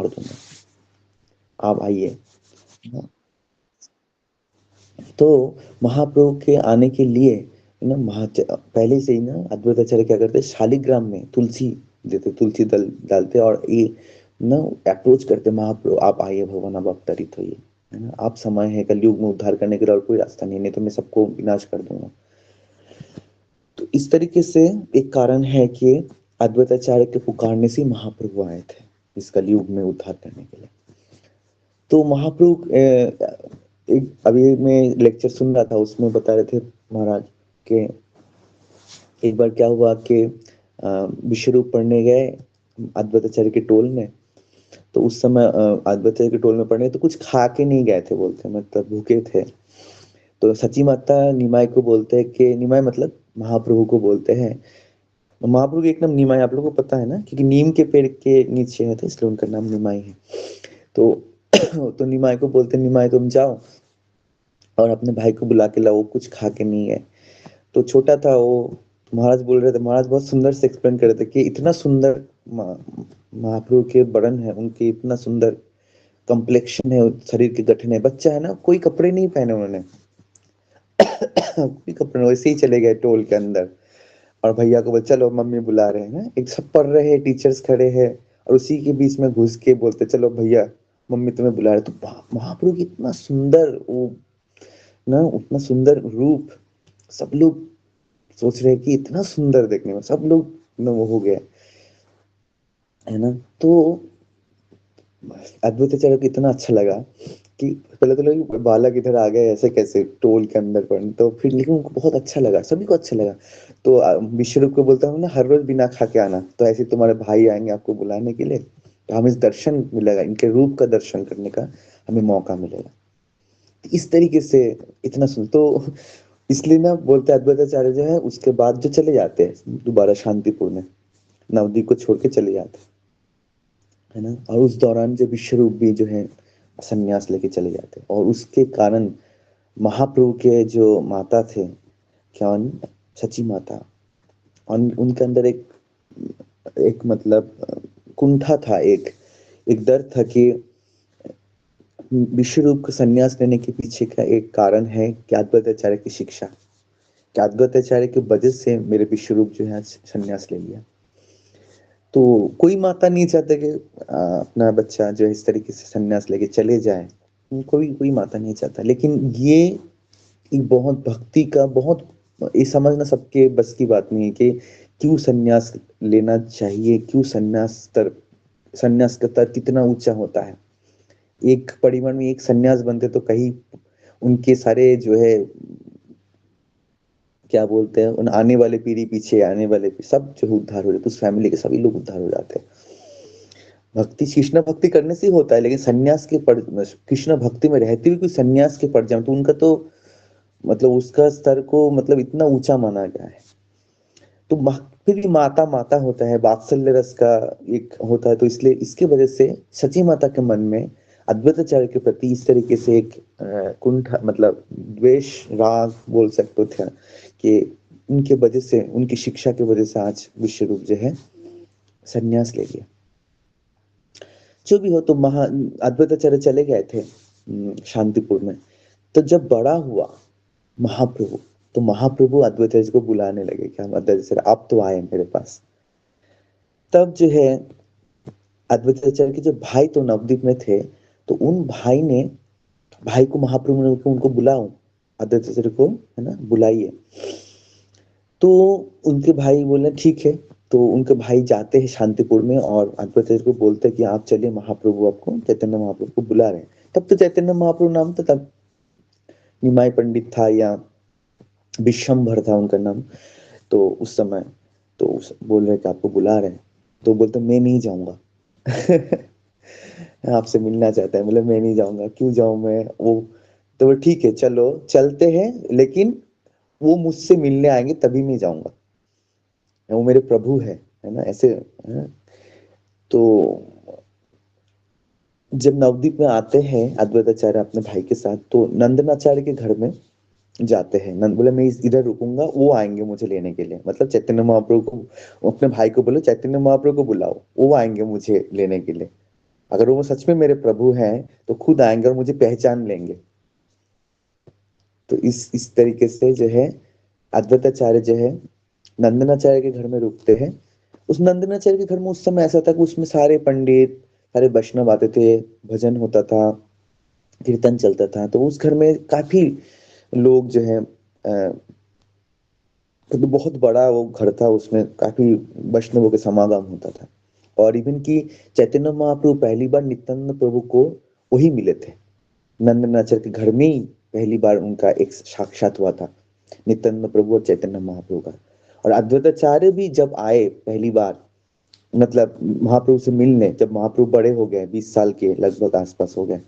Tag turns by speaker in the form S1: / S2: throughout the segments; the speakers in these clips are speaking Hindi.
S1: मार दूंगा, आप आइए। तो महाप्रभु के आने के लिए ना पहले से ही ना अद्वैताचार्य क्या करते, शालिग्राम में तुलसी देते, तुलसी दल डालते और ये ना अप्रोच करते, महाप्रभु आप आइए भगवान, आप अवतरित होइए, है ना, आप समय है, कलयुग में उद्धार करने के लिए और कोई रास्ता नहीं, नहीं तो मैं सबको विनाश कर दूंगा। तो इस तरीके से एक कारण है कि अद्वैताचार्य के पुकारने से महाप्रभु आए थे इस कलयुग में उद्धार करने के लिए। तो महाप्रभु एक अभी मैं लेक्चर सुन रहा था, उसमें बता रहे थे महाराज के एक बार क्या हुआ कि विश्वरूप पढ़ने गए अद्वैताचार्य के टोल में। तो उस समय अद्वैताचार्य के टोल में पढ़ने तो कुछ खा के नहीं गए थे, बोलते मतलब भूखे थे। तो सची माता निमाई को बोलते हैं कि निमाई मतलब महाप्रभु को बोलते हैं, महाप्रभु का एक नाम निमाई आप लोगों को पता है ना, क्योंकि नीम के पेड़ के नीचे है तो इसलिए उनका नाम निमाई है। तो तो निमाई को बोलते हैं, निमाई तुम जाओ और अपने भाई को बुला के लाओ, कुछ खा के नहीं है। तो छोटा था वो, महाराज बोल रहे थे, महाराज बहुत सुंदर से एक्सप्लेन कर रहे थे कि इतना सुंदर महाप्रभु के बड़न है उनके, इतना सुंदर कम्प्लेक्शन है, शरीर के गठन है, बच्चा है ना, कोई कपड़े नहीं पहने उन्होंने कोई कपड़े, वैसे ही चले गए टोल के अंदर। और भैया को बोल चलो मम्मी बुला रहे हैं, एक सब पढ़ रहे हैं, टीचर्स खड़े हैं, और उसी के बीच में घुस के बोलते चलो भैया मम्मी तुम्हें बुला रहे। तो महाप्रभु की इतना सुंदर वो ना, उतना सुंदर रूप, सब लोग सोच रहे हैं कि इतना सुंदर देखने में, सब लोग ना वो हो गया, है ना। तो अद्वैताचार्य को इतना अच्छा लगा कि पहले तो लोग बालक इधर आ गए ऐसे कैसे टोल के अंदर पढ़ने, तो फिर लेकिन उनको बहुत अच्छा लगा, सभी को अच्छा लगा। तो विश्वरूप को बोलता हूँ ना हर रोज बिना खा के आना, तो ऐसे तुम्हारे भाई आएंगे आपको बुलाने के लिए, तो हमें दर्शन मिलेगा, इनके रूप का दर्शन करने का हमें मौका मिलेगा। इस तरीके से इतना सुन तो इसलिए ना बोलते हैं अद्वैताचार्य जो है उसके बाद जो चले जाते हैं दोबारा शांतिपुर में, नवद्वीप को छोड़ के चले जाते हैं, है ना। और उस दौरान जो विश्वरूप भी जो है संन्यास लेके चले जाते हैं, और उसके कारण महाप्रभु के जो माता थे, क्या सची माता, उनके अंदर एक एक मतलब कुंठा था, एक एक डर था कि विश्वरूप को संन्यास लेने के पीछे का एक कारण है कि अद्वैताचार्य की शिक्षा, कि अद्वैताचार्य की वजह से मेरे विश्वरूप जो है संन्यास ले लिया। तो कोई माता नहीं चाहते कि अपना बच्चा जो है इस तरीके से संन्यास लेके चले जाए, कोई कोई माता नहीं चाहता। लेकिन ये एक बहुत भक्ति का बहुत, ये समझना सबके बस की बात नहीं है कि क्यों संन्यास लेना चाहिए, क्यों संन्यास का स्तर कितना ऊंचा होता है। एक परिवार में एक संन्यास बनते तो कहीं उनके सारे जो है क्या बोलते हैं, उन आने वाले पीढ़ी, पीछे आने वाले सब जो उद्धार हो जाते, उस फैमिली के सभी लोग उद्धार हो जाते हैं। भक्ति कृष्ण भक्ति करने से ही होता है, लेकिन सन्यास के पड़ कृष्ण भक्ति में रहते हुए कोई सन्यास के पड़ जाए तो उनका तो मतलब उसका स्तर को मतलब इतना ऊंचा माना गया है। तो फिर भी माता माता होता है, वात्सल्य रस का एक होता है, तो इसलिए इसके वजह से सची माता के मन में अद्वैताचार्य के प्रति इस तरीके से एक कुंठ मतलब द्वेष राग बोल सकते थे, कि उनके वजह से, उनकी शिक्षा की वजह से आज विश्व रूप जो है संन्यास ले लिया। जो भी हो, तो अद्वैताचार्य चले गए थे शांतिपुर में। तो जब बड़ा हुआ महाप्रभु, तो महाप्रभु अद्वैताचार्य को बुलाने लगे कि हम अद्वैताचार्य आप तो आए मेरे पास। तब जो है अद्वैताचार्य के जो भाई तो नवद्वीप में थे, तो उन भाई को महाप्रभु ने उनको बुलाओ, अद्वैताचार्य को है ना बुलाइए। तो उनके भाई बोले ठीक है। तो उनके भाई जाते हैं शांतिपुर में और अद्वैताचार्य को बोलते हैं कि आप चलिए, महाप्रभु आपको, चैतन्य महाप्रभु को बुला रहे हैं। तब तो चैतन्य महाप्रभु नाम था, तब निमाई पंडित था या विश्वम्भर था उनका नाम। तो उस समय तो बोल रहे कि आपको बुला रहे हैं। तो बोलते मैं नहीं जाऊंगा आपसे मिलना चाहता है, मतलब मैं नहीं जाऊंगा, क्यों जाऊं मैं वो। तो वो ठीक है चलो चलते हैं, लेकिन वो मुझसे मिलने आएंगे तभी मैं जाऊंगा, वो मेरे प्रभु है ना ऐसे, है? तो जब नवद्वीप में आते हैं अद्वैताचार्य अपने भाई के साथ, तो नंदनाचार्य के घर में जाते हैं। नंद बोले मैं इधर रुकूंगा, वो आएंगे मुझे लेने के लिए, मतलब चैतन्य महाप्रभु को, अपने भाई को बोले चैतन्य महाप्रभु को बुलाओ, वो आएंगे मुझे लेने के लिए। अगर वो सच में मेरे प्रभु हैं तो खुद आएंगे और मुझे पहचान लेंगे। तो इस तरीके से जो है अद्वैताचार्य जो है नंदनाचार्य के घर में रुकते हैं। उस नंदनाचार्य के घर में उस समय ऐसा था कि उसमें सारे पंडित, सारे वैष्णव आते थे, भजन होता था, कीर्तन चलता था। तो उस घर में काफी लोग जो है तो बहुत बड़ा वो घर था, उसमें काफी वैष्णवों के समागम होता था। और इवन की चैतन्य महाप्रभु पहली बार नित्यानंद प्रभु को वही मिले थे, नंदनाचर के घर में ही पहली बार उनका एक साक्षात हुआ था, नित्यानंद प्रभु और चैतन्य महाप्रभु का। और अद्वैताचार्य भी जब आए पहली बार, मतलब महाप्रभु से मिलने, जब महाप्रभु बड़े हो गए, 20 साल के लगभग आसपास हो गए,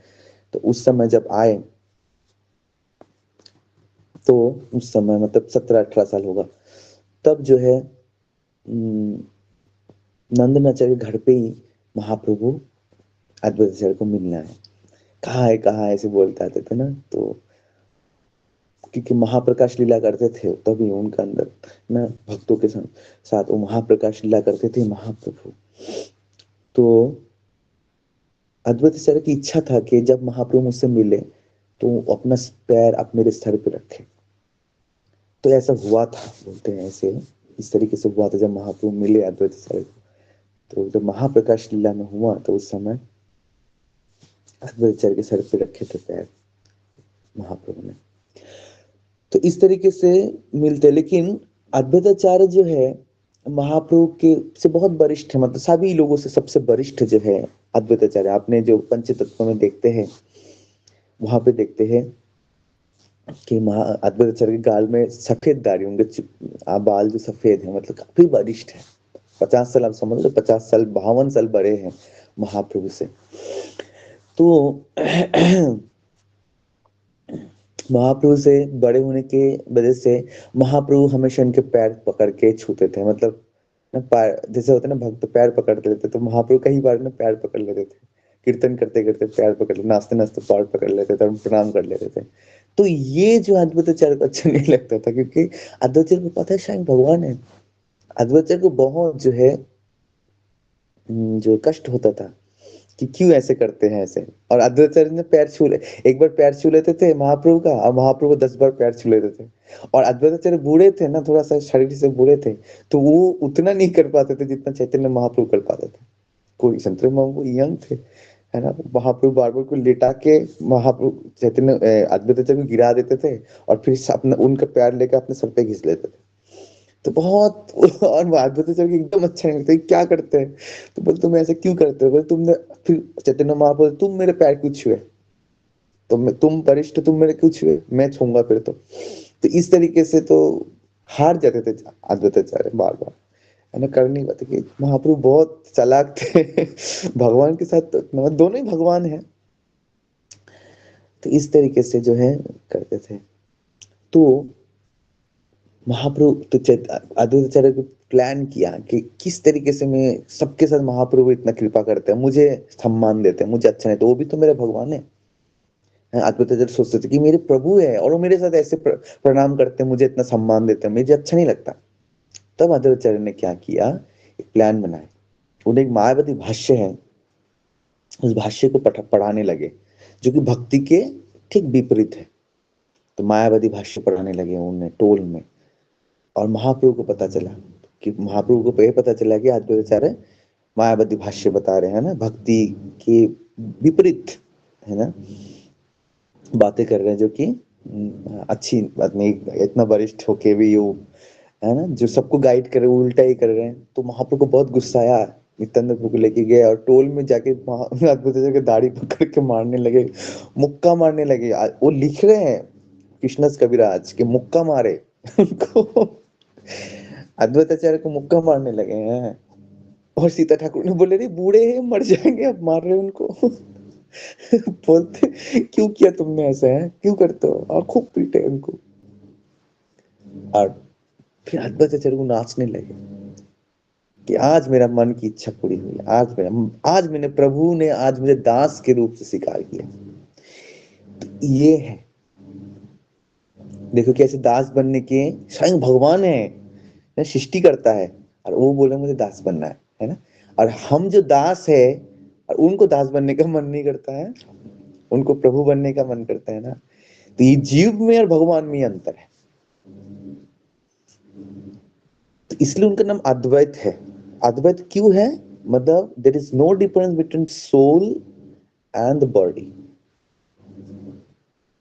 S1: तो उस समय जब आए, तो उस समय मतलब 17-18 साल होगा, तब जो है नंदनाचार्य के घर पे ही महाप्रभु अद्वैताचार्य को मिलना है। कहाँ है ऐसे बोलते आते थे ना। तो क्योंकि महाप्रकाश लीला करते थे तभी उनका अंदर ना भक्तों के साथ वो महाप्रकाश लीला करते थे महाप्रभु। तो अद्वैताचार्य की इच्छा था कि जब महाप्रभु मुझसे मिले तो अपना पैर आप मेरे सर पे रखे। तो ऐसा हुआ था, बोलते हैं ऐसे, इस तरीके से हुआ था जब महाप्रभु मिले अद्वैताचार्य को। तो जब महाप्रकाश लीला में हुआ तो उस समय अद्वैताचार्य के सर पे रखे थे पैर महाप्रभु ने। तो इस तरीके से मिलते। लेकिन अद्वैताचार्य जो है महाप्रभु के से बहुत वरिष्ठ है, मतलब सभी लोगों से सबसे वरिष्ठ जो है अद्वैताचार्य। आपने जो पंच तत्व में देखते हैं, वहां पे देखते हैं कि अद्वैताचार्य के गाल में सफेद दाढ़ी, उनके बाल जो सफेद है, मतलब काफी वरिष्ठ है। 50 साल, आप समझ लो 50 साल, 52 साल बड़े हैं महाप्रभु से। तो महाप्रभु से बड़े होने के वजह से महाप्रभु हमेशा इनके पैर पकड़ के छूते थे। मतलब ना पैर जैसे होता है ना, भक्त पैर पकड़ लेते, तो महाप्रभु कई बार ना पैर पकड़ लेते थे, कीर्तन करते करते पैर पकड़ लेते, नाचते नाचते पैर पकड़ लेते थे और प्रणाम कर लेते थे। तो ये जो अद्वैताचार्य को अच्छा नहीं लगता था, क्योंकि अद्वैताचार्य को पता है शायद भगवान है। अद्वैताचार्य को बहुत जो है जो कष्ट होता था कि क्यों ऐसे करते हैं ऐसे। और अद्वैताचार्य ने पैर छू ले, एक बार पैर छू लेते थे महाप्रभु का, और महाप्रभु 10 बार पैर छू लेते थे। और अद्वैताचार्य बूढ़े थे ना, थोड़ा सा शरीर से बूढ़े थे, तो वो उतना नहीं कर पाते थे जितना चैतन्य महाप्रभु कर पाते थे। कोई संतरे महाप्रभु यंग थे, है ना। महाप्रभु बार बार को लेटा के महाप्रभु चैतन्य अद्वैताचार्य को गिरा देते थे, और फिर अपना उनका पैर लेकर अपने सर पे घिस लेते थे। तो बहुत और अद्वैताचार्य को एकदम अच्छा नहीं लगता, ये क्या करते हैं। तो बोले तुम ऐसे क्यों करते हो, बोले तुमने, फिर चैतन्य महाप्रभु, तुम मेरे पैर क्यों छुए, तुम वरिष्ठ, तुम मेरे क्यों छुए, मैं छूंगा फिर तो इस तरीके से तो हार जाते थे अद्वैताचार्य बार बार, है ना। कर नहीं पाते कि महाप्रभु बहुत चालाक थे भगवान के साथ, तो दोनों ही भगवान है। तो इस तरीके से जो है करते थे। तो महाप्रभु तो अद्वैताचार्य को प्लान किया कि किस तरीके से मैं सबके साथ, महाप्रभु इतना कृपा करते हैं, मुझे सम्मान देते हैं, मुझे अच्छा नहीं, तो वो भी तो मेरे भगवान है। अद्वैताचार्य सोचते थे कि मेरे प्रभु है और वो मेरे साथ ऐसे प्रणाम करते हैं, मुझे इतना सम्मान देते हैं, मुझे अच्छा नहीं लगता। तब अद्वैताचार्य ने क्या किया, एक प्लान बनाया। उन्हें एक मायावती भाष्य है, उस भाष्य को पढ़ाने लगे, जो कि भक्ति के ठीक विपरीत है। तो मायावती भाष्य पढ़ाने लगे उन्हें टोल में। और महाप्रभु को पता चला, कि महाप्रभु को ये पता चला कि अद्वैताचार्य मायावती भाष्य बता रहे हैं ना, भक्ति के विपरीत, है ना, बातें कर रहे हैं, जो कि अच्छी बात नहीं, इतना वरिष्ठ होके भी वो, है ना, जो सबको गाइड कर रहे हैं उल्टा ही कर रहे हैं। तो महाप्रभु को बहुत गुस्सा आया, नित्यानंद प्रभु को लेके गए और टोल में जाके अद्वैताचार्य की दाढ़ी पकड़ के मारने लगे, मुक्का मारने लगे। वो लिख रहे हैं कृष्णदास कविराज के मुक्का मारे उनको, अद्वैताचार्य को मुक्का मारने लगे हैं। और सीता ठाकुर ने बोले रे बूढ़े हैं, मर जाएंगे, अब मार रहे हो उनको बोलते क्यों किया तुमने ऐसा, है क्यों करते हो, और खूब पीटे उनको। और फिर अद्वैताचार्य को नाचने लगे कि आज मेरा मन की इच्छा पूरी हुई, आज मैंने प्रभु ने आज मुझे दास के रूप से स्वीकार किया। तो ये है, देखो कैसे दास बनने के, स्वयं भगवान है, सृष्टि करता है, और वो बोले मुझे दास बनना है ना। और हम जो दास है, और उनको दास बनने का मन नहीं करता है, उनको प्रभु बनने का मन करता है ना। तो ये जीव में और भगवान में अंतर है, तो इसलिए उनका नाम अद्वैत है। अद्वैत क्यों है? मतलब there is no difference between soul and the body,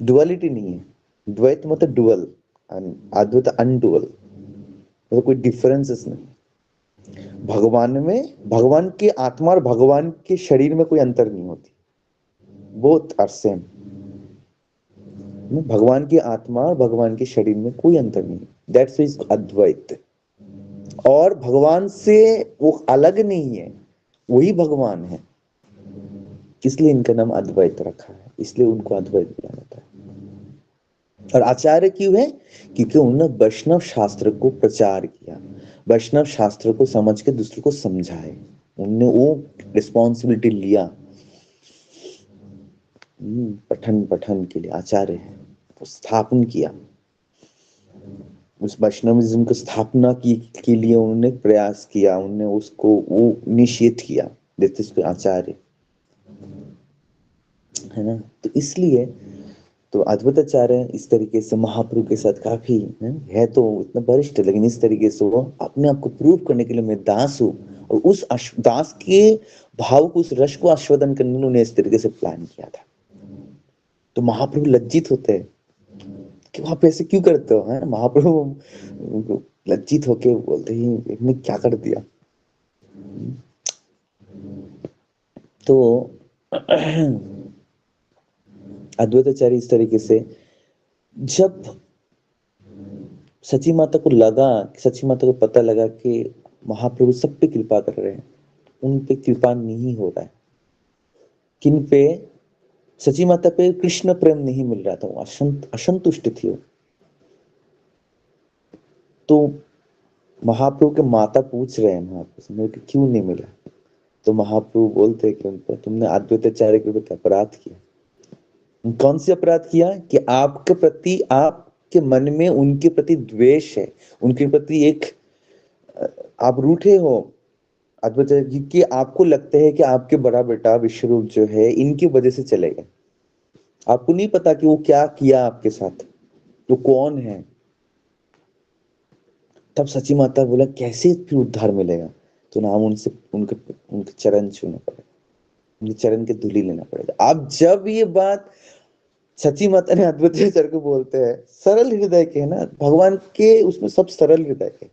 S1: duality नहीं है। द्वैत मतलब डुअल, अद्वैत अनडुअल, मतलब कोई डिफरेंसेस नहीं। भगवान में, भगवान की आत्मा और भगवान के शरीर में कोई अंतर नहीं होती, बोथ आर सेम। भगवान की आत्मा और भगवान के शरीर में कोई अंतर नहीं, दैट्स इज अद्वैत। और भगवान से वो अलग नहीं है, वही भगवान है, इसलिए इनका नाम अद्वैत रखा है, इसलिए उनको अद्वैत बोला जाता है। और आचार्य क्यों है? क्योंकि उन्होंने वैष्णव शास्त्र को प्रचार किया, वैष्णव शास्त्र को समझ के दूसरे को समझाए, उनने वो रिस्पॉन्सिबिलिटी लिया। पठन पठन के लिए आचार्य है, वो स्थापन किया, उस वैष्णविज्म की स्थापना की के लिए उन्होंने प्रयास किया, उन्होंने उसको वो इनिशिएट किया, जैसे इसको आचार्य है ना। तो इसलिए तो अद्वैताचार्य इस तरीके से महाप्रभु के साथ काफी है तो इतना वरिष्ठ, लेकिन इस तरीके से वो अपने आप को प्रूव करने के लिए मैं दास हूँ, और उस दास के भाव को, उस रस को आस्वादन करने के लिए उन्होंने इस तरीके से प्लान किया था। तो महाप्रभु लज्जित होते हैं कि आप ऐसे क्यों करते हो, है? महाप्रभु लज्जित होके बोलते ही इन्होंने क्या कर दिया। तो अद्वैताचार्य इस तरीके से, जब सची माता को लगा, सची माता को पता लगा कि महाप्रभु सब पे कृपा कर रहे हैं, उन पे कृपा नहीं हो रहा है, किन पे? सची माता पे कृष्ण प्रेम नहीं मिल रहा था, वो असंतुष्ट थी वो। तो महाप्रभु के माता पूछ रहे हैं महाप्रभु से, मेरे को क्यों नहीं मिला? तो महाप्रभु बोलते हैं कि उन पर तुमने अद्वैताचार्य के प्रति अपराध किया। कौन सी अपराध किया? कि आपके प्रति, आपके मन में उनके प्रति द्वेष है, उनके प्रति एक आप रूठे हो अद्वैत, कि आपको लगता है कि आपके बड़ा बेटा विश्वरूप जो है इनकी वजह से चलेगा। आपको नहीं पता कि वो क्या किया आपके साथ, तो कौन है। तब सची माता बोला कैसे फिर उद्धार मिलेगा? तो नाम उनसे, उनके उनके चरण छूना पड़ेगा, उनके चरण के धूली लेना पड़ेगा। अब जब ये बात सची माता ने अद्वैताचार्य को बोलते हैं, सरल हृदय के है ना भगवान के, उसमें सब सरल हृदय के,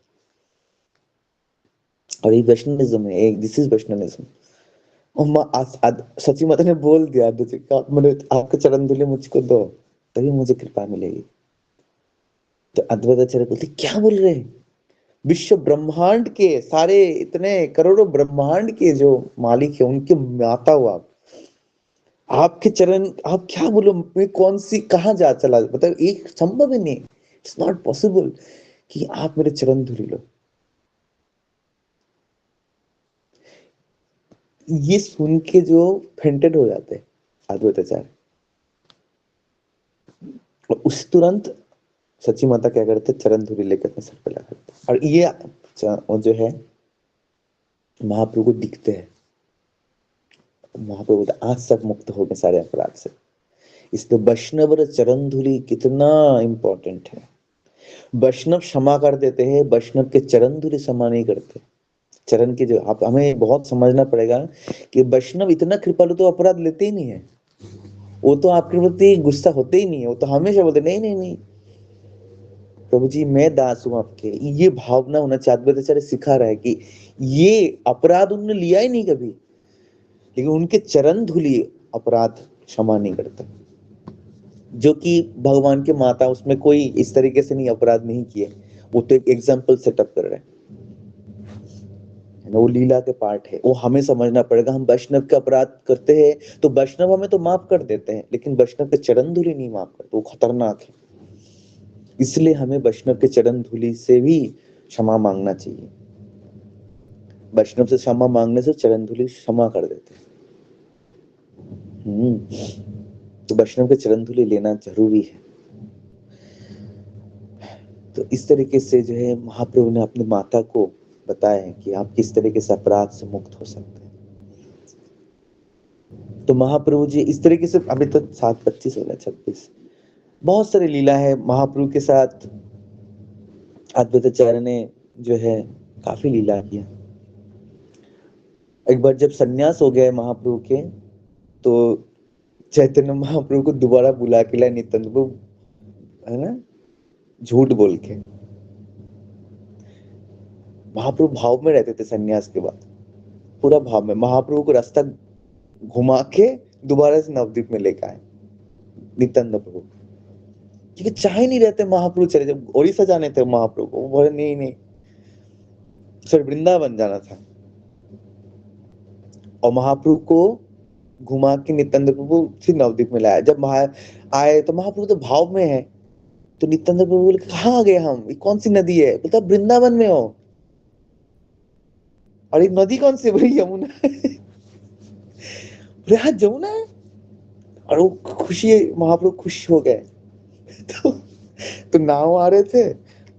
S1: और ये वैष्णविज्म है, एक दिस इज वैष्णविज्म। सची माता ने बोल दिया मैंने आपके चरण धूले मुझको दो, तभी मुझे कृपा मिलेगी। तो अद्वैताचार्य बोलते क्या बोल रहे हैं? विश्व ब्रह्मांड के सारे इतने करोड़ों ब्रह्मांड के जो मालिक है, उनके माता हो आप, आपके चरण, आप क्या बोलो, मैं कौन सी कहाँ जा चला, मतलब एक संभव ही नहीं, इट्स नॉट पॉसिबल कि आप मेरे चरण धूली लो। ये सुन के जो फेंटेड हो जाते हैं अद्वैताचार्य, और उस तुरंत सची माता क्या करते, चरण धूली लेकर अपने सर पे लगाते, और ये जो है महाप्रभु को दिखते हैं। महाप्रभु बोलते आज तक मुक्त हो गए सारे अपराध से। इसलिए वैष्णव चरण धूली कितना इंपॉर्टेंट है। वैष्णव क्षमा कर देते हैं, वैष्णव के चरण धूली क्षमा नहीं करते। चरण के जो आप, हमें बहुत समझना पड़ेगा कि वैष्णव इतना कृपालु तो अपराध लेते ही नहीं है, वो तो आपके प्रति गुस्सा होते ही नहीं है, वो तो हमेशा बोलते नहीं नहीं नहीं प्रभु जी मैं दास हूं आपके, ये भावना होना चाहिए। अद्वैताचार्य सिखा रहा है कि ये अपराध उन्होंने लिया ही नहीं कभी, लेकिन उनके चरण धूली अपराध क्षमा नहीं करते, जो कि भगवान के माता, उसमें कोई इस तरीके से नहीं अपराध नहीं किए, वो तो एक एग्जाम्पल सेटअप कर रहे हैं, वो लीला के पार्ट है। वो हमें समझना पड़ेगा, हम वैष्णव के अपराध करते हैं तो वैष्णव हमें तो माफ कर देते हैं, लेकिन वैष्णव के चरण धूली नहीं माफ करते, वो खतरनाक है। इसलिए हमें वैष्णव के चरण धूली से भी क्षमा मांगना चाहिए। वैष्णव से क्षमा मांगने से चरण धूली क्षमा कर देते हैं। तो वैष्णव के चरण धूली लेना जरूरी है। तो इस तरीके से जो है महाप्रभु ने अपनी माता को बताया है कि आप किस तरीके से अपराध से मुक्त हो सकते हैं। तो महाप्रभु जी इस तरीके से, अभी तो 7:25 हो गया, 26, बहुत सारी लीला है महाप्रभु के साथ। अद्वैताचार्य ने जो है काफी लीला किया। एक बार जब सन्यास हो गया है महाप्रभु के, तो चैतन्य महाप्रभु को दोबारा बुला के लाए नित्यानंद प्रभु, है ना, झूठ बोल के। महाप्रभु भाव में रहते थे सन्यास के बाद, पूरा भाव में। महाप्रभु को रास्ता घुमा के दोबारा से नवद्वीप में लेकर आए नित्यानंद प्रभु, क्योंकि चाह ही नहीं रहते महाप्रभु चले। जब उड़ीसा जाने थे महाप्रभु को, वो बोले नहीं नहीं, फिर वृंदावन जाना था। और महाप्रभु को घुमा के नित्यानंद प्रभु फिर नवद्वीप में लाया। जब आए तो महाप्रभु तो भाव में है, तो नित्यानंद प्रभु बोले कहाँ आ गए हम, ये कौन सी नदी है? बोलता वृंदावन में हो। और ये नदी कौन सी? भाई यमुना। बोले हाँ यमुना है। और वो खुशी, महाप्रभु खुश हो गए। तो नाव आ रहे थे,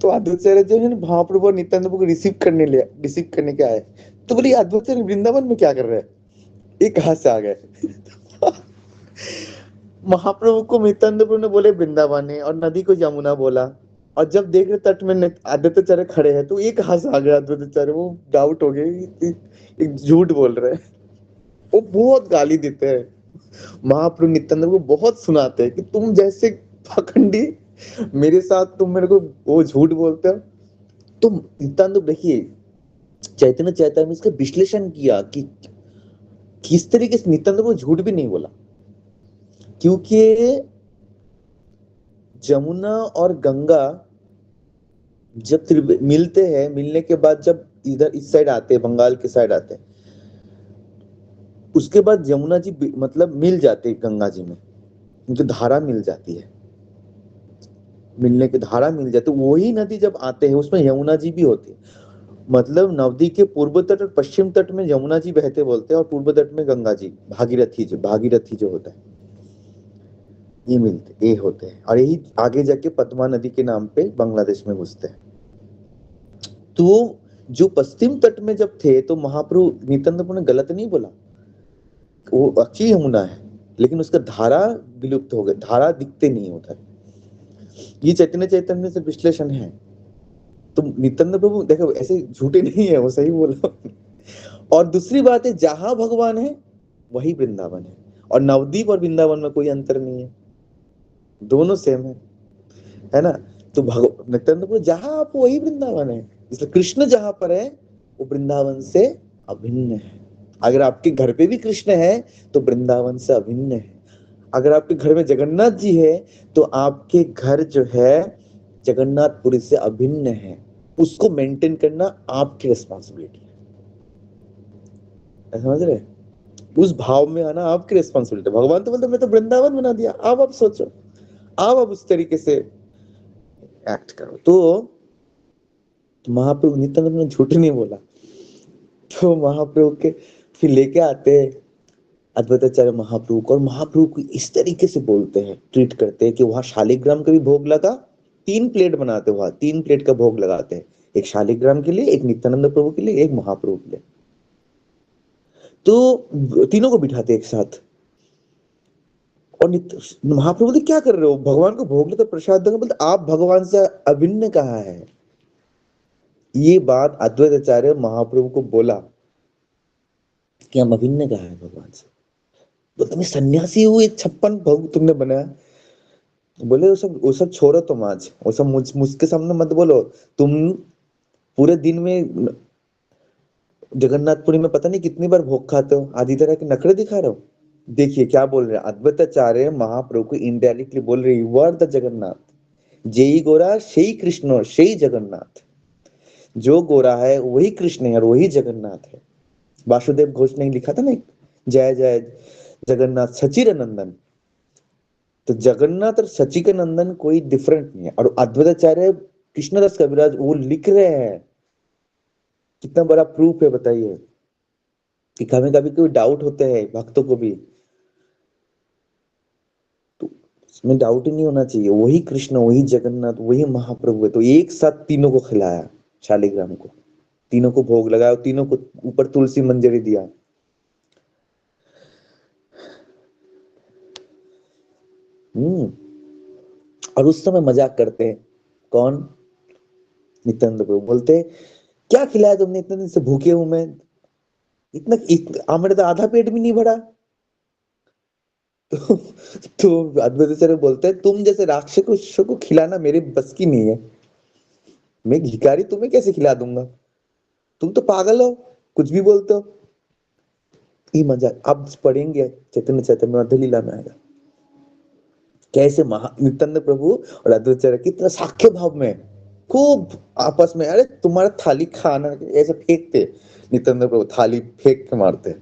S1: तो अद्वैताचार्य जो है ना महाप्रभु और नित्यानंद प्रभु को रिसीव करने के आए। तो बोले अद्वैताचार्य वृंदावन में क्या कर रहे हैं, ये कहां से आ गए? महाप्रभु को नित्यानंद प्रभु ने बोले वृंदावन है, और नदी को यमुना बोला। और जब देख रहे तट में अद्वैताचार्य खड़े हैं, तो ये कहां से आ गया अद्वैताचार्य? वो डाउट हो गए, एक झूठ बोल रहे हैं। वो बहुत गाली देते हैं महाप्रभु, नित्यानंद को बहुत सुनाते हैं कि तुम जैसे पाखंडी मेरे साथ तुम मेरे को वो झूठ बोलते हो। तो नित्यानंद देखिए, चैतन्य चैतन्य में इसका विश्लेषण किया कि किस तरीके से नित्यानंद को झूठ भी नहीं बोला, क्योंकि जमुना और गंगा जब मिलते हैं, मिलने के बाद जब इधर इस साइड आते हैं, बंगाल के साइड आते हैं, उसके बाद यमुना जी मतलब मिल जाते हैं गंगा जी में, उनकी धारा मिल जाती है, मिलने की धारा मिल जाती है। वही नदी जब आते हैं उसमें यमुना जी भी होती है। मतलब नवद्वीप के पूर्व तट और पश्चिम तट में यमुना जी बहते बोलते हैं, और पूर्व तट में गंगा जी, भागीरथी जो होता है, ये मिलते, ये होते हैं। और यही आगे जाके पद्मा नदी के नाम पे बांग्लादेश में घुसते हैं। तो जो पश्चिम तट में जब थे, तो महाप्रभु नित्यानंद प्रभु ने गलत नहीं बोला, वो अच्छी यमुना है, लेकिन उसका धारा विलुप्त हो गया, धारा दिखते नहीं होता। ये चैतन्य से विश्लेषण है। तो नित्यानंद प्रभु देखो ऐसे झूठे नहीं है, वो सही बोला। और दूसरी बात है, जहां भगवान है वही वृंदावन है, और नवद्वीप और वृंदावन में कोई अंतर नहीं है, दोनों सेम है ना। तो नित्यानंद प्रभु जहां आप वही वृंदावन है, इसलिए कृष्ण जहां पर है वो वृंदावन से अभिन्न है। अगर आपके घर पे भी कृष्ण है तो वृंदावन से अभिन्न है। अगर आपके घर में जगन्नाथ जी है तो आपके घर जो है जगन्नाथपुरी से अभिन्न है। उसको मेंटेन करना आपकी रिस्पॉन्सिबिलिटी है, समझ रहे? उस भाव में आना आपकी रिस्पॉन्सिबिलिटी। भगवान तो बोलते मैं तो वृंदावन बना दिया, अब आप सोचो, अब उस तरीके से एक्ट करो। तो महाप्रभु नित्यानंद ने झूठ नहीं बोला। तो महाप्रभु के फिर लेके आते हैं अद्वैताचार्य महाप्रभु को, और महाप्रभु को इस तरीके से बोलते हैं, ट्रीट करते हैं कि वहां शालिग्राम का भी भोग लगा, 3 प्लेट बनाते, वहां 3 प्लेट का भोग लगाते हैं, एक शालिग्राम के लिए, एक नित्यानंद प्रभु के लिए, एक महाप्रभु के लिए। तो तीनों को बिठाते एक साथ। और महाप्रभु बोलते क्या कर रहे हो, भगवान को भोग लेकर प्रसाद देंगे? बोलते आप भगवान से अभिन्न कहा है। ये बात अद्वैताचार्य महाप्रभु को बोला कि हम अभिन्न कहा है भगवान से। बोलते मैं सन्यासी हूँ, 56 भोग तुमने बनाया। बोले वो सब छोड़ो तुम, आज वो सब मुझके सामने मत बोलो। तुम पूरे दिन में जगन्नाथपुरी में पता नहीं कितनी बार भोग खाते हो, आज इधर आके नखरे दिखा रहे हो। देखिए क्या बोल रहे हैं अद्वैताचार्य महाप्रभु को, इनडायरेक्टली बोल रहे यू आर द जगन्नाथ, जेई गोरा शेई कृष्ण शेई जगन्नाथ। जो गोरा है वही कृष्ण है और वही जगन्नाथ है। वासुदेव घोष ने लिखा था ना, जय जय जगन्नाथ सचिर नंदन। तो जगन्नाथ और सचिका नंदन कोई डिफरेंट नहीं है। और अद्वैताचार्य कृष्णदास कविराज वो लिख रहे हैं, कितना बड़ा प्रूफ है बताइए। कि कभी कभी कोई डाउट होते हैं भक्तों को भी, तो इसमें डाउट ही नहीं होना चाहिए, वही कृष्ण वही जगन्नाथ वही महाप्रभु है। तो एक साथ तीनों को खिलाया, शालिग्राम को, तीनों को भोग लगाया, तीनों को ऊपर तुलसी मंजरी दिया। और उस समय मजाक करते हैं कौन? नित्यानंद प्रभु बोलते हैं, क्या खिलाया तुमने, इतने दिन से भूखे हूं मैं, मेरा तो आधा पेट भी नहीं भरा। तो, तो अद्वैताचार्य बोलते हैं, तुम जैसे राक्षसों को खिलाना मेरे बस की नहीं है, मैं भिखारी तुम्हें कैसे खिला दूंगा, तुम तो पागल हो, कुछ भी बोलते हो। ये मजाक अब पढ़ेंगे चैतन्य चैतन्य मध्य लीला में आएगा, कैसे नित्यानंद प्रभु और अद्वैताचार्य कितना साख्य भाव में खूब आपस में, अरे तुम्हारा थाली खाना ऐसे फेंकते, नित्यानंद प्रभु थाली फेंक के मारते,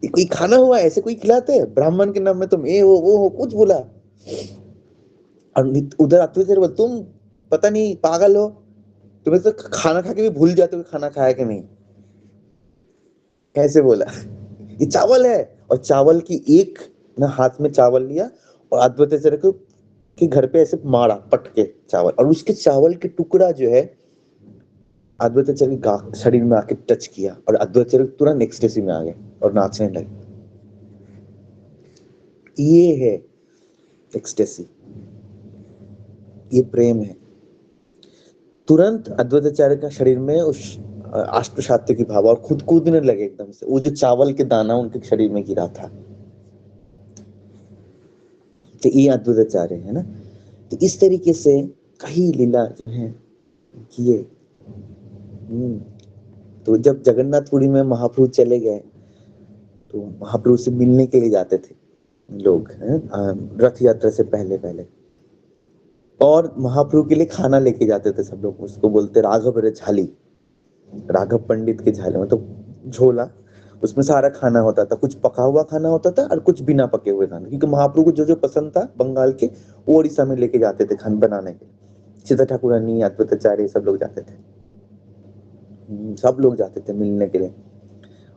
S1: कोई खाना हुआ ऐसे कोई खिलाते हैं, ब्राह्मण के नाम में तुम ये हो वो हो कुछ बोला। और उधर अद्वैताचार्य बोल, तुम पता नहीं पागल हो, तुम्हें तो खाना खा के भी भूल जाते हो खाना खाया कि नहीं, कैसे बोला। ये चावल है, और चावल की एक ना हाथ में चावल लिया और अद्वैताचार्य को के घर पे ऐसे मारा पटके चावल, और उसके चावल के टुकड़ा जो है अद्वैताचार्य के शरीर में आके टच किया, और अद्वैताचार्य तुरंत एक्सटेसी में आ गए और नाचने लगे। ये है एक्सटेसी, ये प्रेम है। तुरंत अद्वैताचार्य का शरीर में उस अष्टशास्त्र की भाव और खुद कूदने लगे एकदम से, वो जो चावल के दाना उनके शरीर में गिरा था। तो ये अद्वैताचार्य है ना। तो इस तरीके से कई लीला जो है किए। तो जब जगन्नाथपुरी में महाप्रभु चले गए तो महाप्रभु से मिलने के लिए जाते थे लोग, रथ यात्रा से पहले पहले, और महाप्रभु के लिए खाना लेके जाते थे सब लोग, उसको बोलते राघव रे झाली, राघव पंडित के झाले मतलब झोला, उसमें सारा खाना होता था, कुछ पका हुआ खाना होता था और कुछ बिना पके हुए खाना, क्योंकि महाप्रभु को जो जो पसंद था बंगाल के, वो उड़ीसा में लेके जाते थे खाना बनाने के लिए। सीता ठाकुरानी, अद्वैताचार्य सब लोग जाते थे, सब लोग जाते थे मिलने के लिए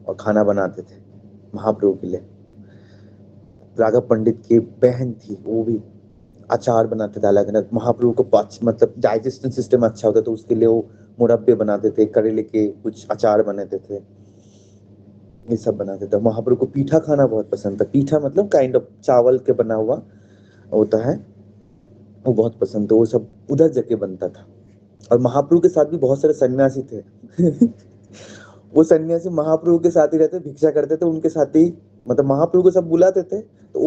S1: और खाना बनाते थे महाप्रभु के लिए। राघव पंडित की बहन थी, वो भी अचार बनाते थे अलग अलग, महाप्रभु को मतलब डाइजेस्टिव सिस्टम अच्छा होता तो उसके लिए वो मुरब्बे बनाते थे, करेले के कुछ अचार बनाते थे, ये सब बनाते थे। महाप्रभु को पीठा खाना बहुत पसंद था, पीठा मतलब काइंड ऑफ चावल के बना हुआ होता है, वो बहुत पसंद था, वो सब उधर जाके बनता था। और महाप्रभु के साथ भी बहुत सारे सन्यासी थे वो सन्यासी महाप्रभु के साथ ही रहते, भिक्षा करते थे उनके साथ ही, मतलब महाप्रभु को सब बुलाते थे तो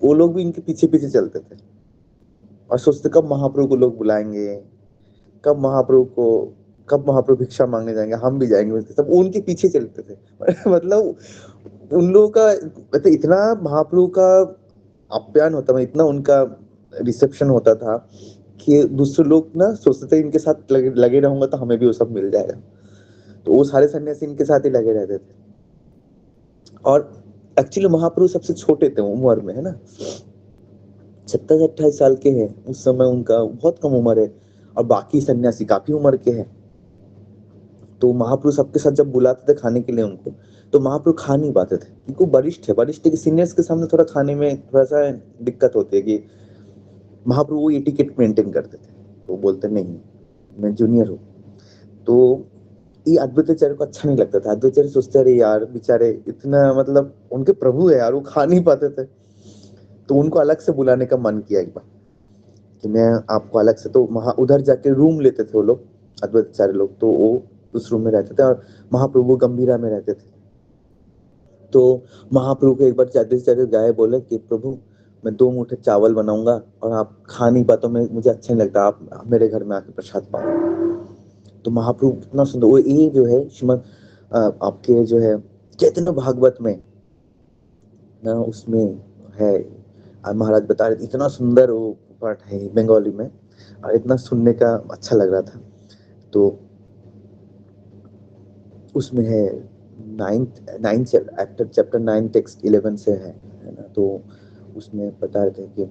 S1: वो लोग भी इनके पीछे पीछे चलते थे और सोचते कब महाप्रभु को लोग बुलाएंगे, कब महाप्रभु को कब महाप्रभु भिक्षा मांगने जाएंगे, हम भी जाएंगे, सब उनके पीछे चलते थे मतलब उन लोगों का मतलब इतना महाप्रभु का आप्यायन होता, मतलब इतना उनका रिसेप्शन होता था कि दूसरे लोग ना सोचते थे इनके साथ लगे रहूंगा तो हमें भी वो सब मिल जाएगा, तो वो सारे सन्यासी इनके साथ ही लगे रहते थे। और एक्चुअली महाप्रभु सबसे छोटे थे उम्र में, है ना, 27-28 साल के हैं उस समय, उनका बहुत कम उम्र है, और बाकी सन्यासी काफी उम्र के हैं। तो महाप्रभु सबके साथ जब बुलाते थे खाने के लिए उनको, तो महाप्रभु खा नहीं पाते थे क्योंकि वरिष्ठ के सीनियर्स के सामने थोड़ा खाने में थोड़ा सा दिक्कत होती है, कि महाप्रभु वो एटिकेट मेंटेन करते थे, तो बोलते नहीं मैं जूनियर हूँ। तो ये अद्वैताचार्य को अच्छा नहीं लगता था, अद्वैताचार्य सोचते अरे यार बेचारे इतना मतलब उनके प्रभु है यार, वो खा नहीं पाते थे, तो उनको अलग से बुलाने का मन किया एक बार कि मैं आपको अलग से, तो वहां उधर जाके रूम लेते थे वो लोग अद्वैताचार्य लोग, तो वो उस रूम में रहते थे और महाप्रभु गंभीरा में रहते थे। तो महाप्रभु को एक बार अद्वैताचार्य गए, बोले कि प्रभु मैं 2 मुट्ठी चावल बनाऊंगा और आप खा नहीं पाते, मैं मुझे अच्छा नहीं लगता, आप मेरे घर में आके प्रसाद पाओ। तो महाप्रभु कितना सुंदर, वो ये जो है श्रीमद आपके जो है चैतन्य भागवत में ना, उसमें है, महाराज बता रहे इतना सुंदर वो पाठ है बंगाली में, और इतना सुनने का अच्छा लग रहा था। तो उसमें है नाइन्थ नाइन्थ चैप्टर 9 टेक्स्ट 11 से है ना। तो उसमें बता रहे थे कि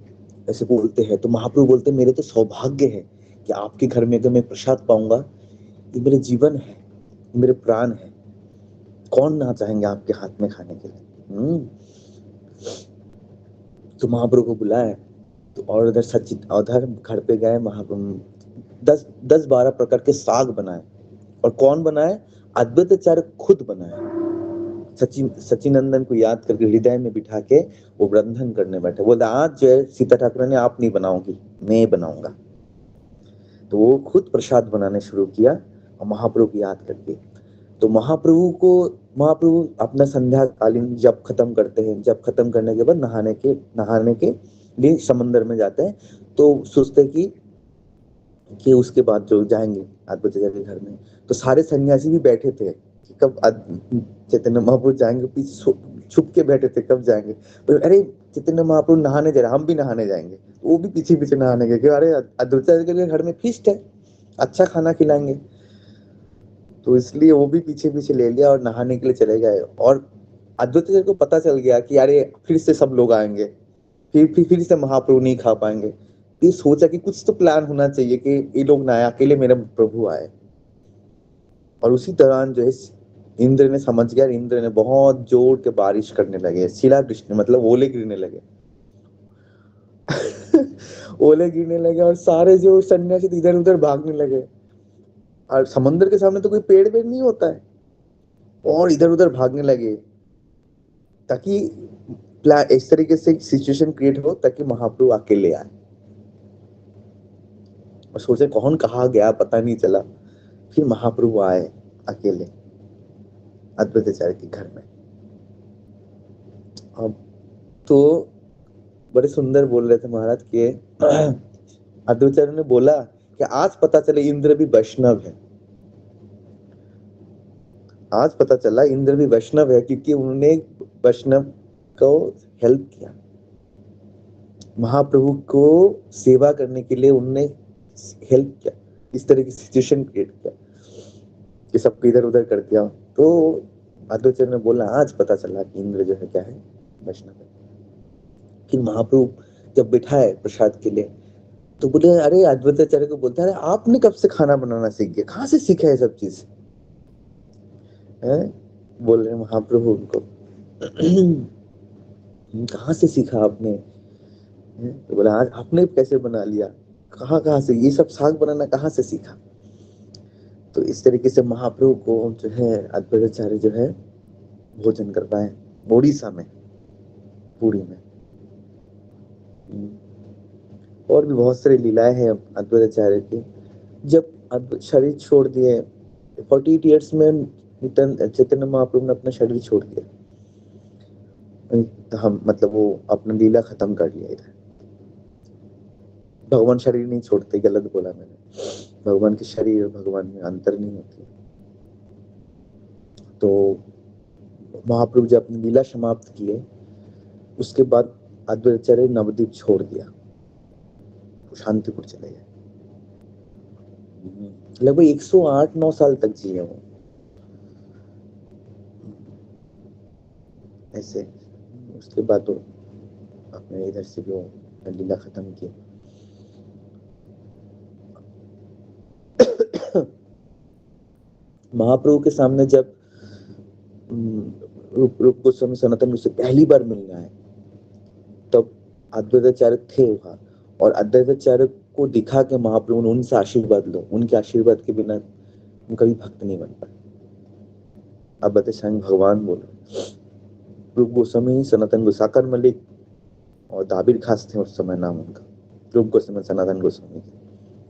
S1: ऐसे बोलते हैं, तो महाप्रभु बोलते मेरे तो सौभाग्य है कि आपके घर में अगर मैं प्रसाद पाऊंगा, ये मेरे जीवन है, मेरे प्राण है, कौन ना चाहेंगे आपके हाथ में खाने के लिए। तो महाप्रभु को बुलाया, तो और उधर सचित उधर घर पे गए, महाप्रभु 10-12 प्रकार के साग बनाए, और कौन बनाए, अद्वैताचार्य खुद बनाए, सचिनंदन को याद करके हृदय में बिठा के वो बंधन करने बैठे। बोलते आज जो है सीता ठाकुर ने आप नहीं बनाओगी, मैं बनाऊंगा। तो वो खुद प्रसाद बनाने शुरू किया और महाप्रभु की याद करके। तो महाप्रभु अपना संध्या कालीन जप खत्म करते हैं। जप खत्म करने के बाद नहाने के लिए समंदर में जाते हैं। तो सोचते हैं कि उसके बाद जो जाएंगे आदित्य के घर में। तो सारे सन्यासी भी बैठे थे कि कब चैतन्य महाप्रभु जाएंगे, पीछे छुप के बैठे थे कब जाएंगे। तो अरे चैतन्य महाप्रभु नहाने जा रहे, हम भी नहाने जाएंगे। तो वो भी पीछे पीछे नहाने गए कि अरे आदित्य के घर में फीस्ट है, अच्छा खाना खिलाएंगे। तो इसलिए वो भी पीछे पीछे ले लिया और नहाने के लिए चले गए। और अद्वैत को पता चल गया कि अरे फिर से सब लोग आएंगे, फिर से महाप्रभु नहीं खा पाएंगे। ये सोचा कि कुछ तो प्लान होना चाहिए कि ये लोग ना आए, अकेले मेरे प्रभु आए। और उसी दौरान जो है इंद्र ने समझ गया। इंद्र ने बहुत जोर के बारिश करने लगे, शिलावृष्टि मतलब ओले गिरने लगे। ओले गिरने लगे और सारे जो सन्यासी इधर उधर भागने लगे। और समुद्र के सामने तो कोई पेड़ वेड़ नहीं होता है, और इधर उधर भागने लगे ताकि इस तरीके से सिचुएशन क्रिएट हो ताकि महाप्रभु अकेले आए। और सोचे कौन कहा गया पता नहीं चला। फिर महाप्रभु आए अकेले अद्वैताचार्य के घर में। अब तो बड़े सुंदर बोल रहे थे महाराज के अद्वैताचार्य ने बोला कि आज पता चले इंद्र भी वैष्णव है। आज पता चला इंद्र भी वैष्णव है क्योंकि उन्होंने वैष्णव को हेल्प किया। महाप्रभु को सेवा करने के लिए उन्होंने हेल्प किया, इस तरह की सिचुएशन क्रिएट किया कि सबको इधर उधर कर दिया। तो अद्वैताचार्य ने बोला आज पता चला कि इंद्र जो है क्या है, वैष्णव है। कि महाप्रभु जब बिठाए प्रसाद के लिए तो बोले अरे अद्वैताचार्य को बोलते अरे आपने कब से खाना बनाना सीख गया, कहाँ से सीखा है सब चीज है? बोल रहे महाप्रभु उनको कहाँ से सीखा आपने? तो बोला आज आपने कैसे बना लिया, कहाँ से ये सब साग बनाना कहाँ से सीखा? तो इस तरीके से महाप्रभु को जो है अद्वैताचार्य जो है भोजन करवाए उड़ीसा में, पुरी में। और भी बहुत सारी लीलाएं हैं अद्वैताचार्य की। जब शरीर छोड़ दिए 48 ईयर्स में चैतन्य महाप्रभु ने अपना शरीर छोड़ दिया। हम मतलब वो अपना लीला खत्म कर लिया इधर। भगवान शरीर नहीं छोड़ते, गलत बोला मैंने। भगवान के शरीर और भगवान में अंतर नहीं होती। तो महाप्रभु जब अपनी लीला समाप्त किए उसके बाद अद्वैताचार्य नवद्वीप छोड़ दिया, शांतिपुर चले गए। लगभग 108-9 साल तक जिए वो ऐसे। उसके बाद तो अपने इधर से भी लीला खत्म की। महाप्रभु के सामने जब रूप गोस्वामी सनातन से पहली बार मिलना है तब अद्वैताचार्य थे वहां। और अद्वैताचार्य को दिखा के महाप्रभु ने उनसे आशीर्वाद लो, उनके आशीर्वाद के बिना उनका भी भक्त नहीं बन पाए। अब बताए स्वयं भगवान बोलो। रूप गोस्वामी सनातन गोस्वामी साकर मलिक और दाबिर खास थे उस समय नाम उनका, रूप गोस्वामी सनातन गोस्वामी।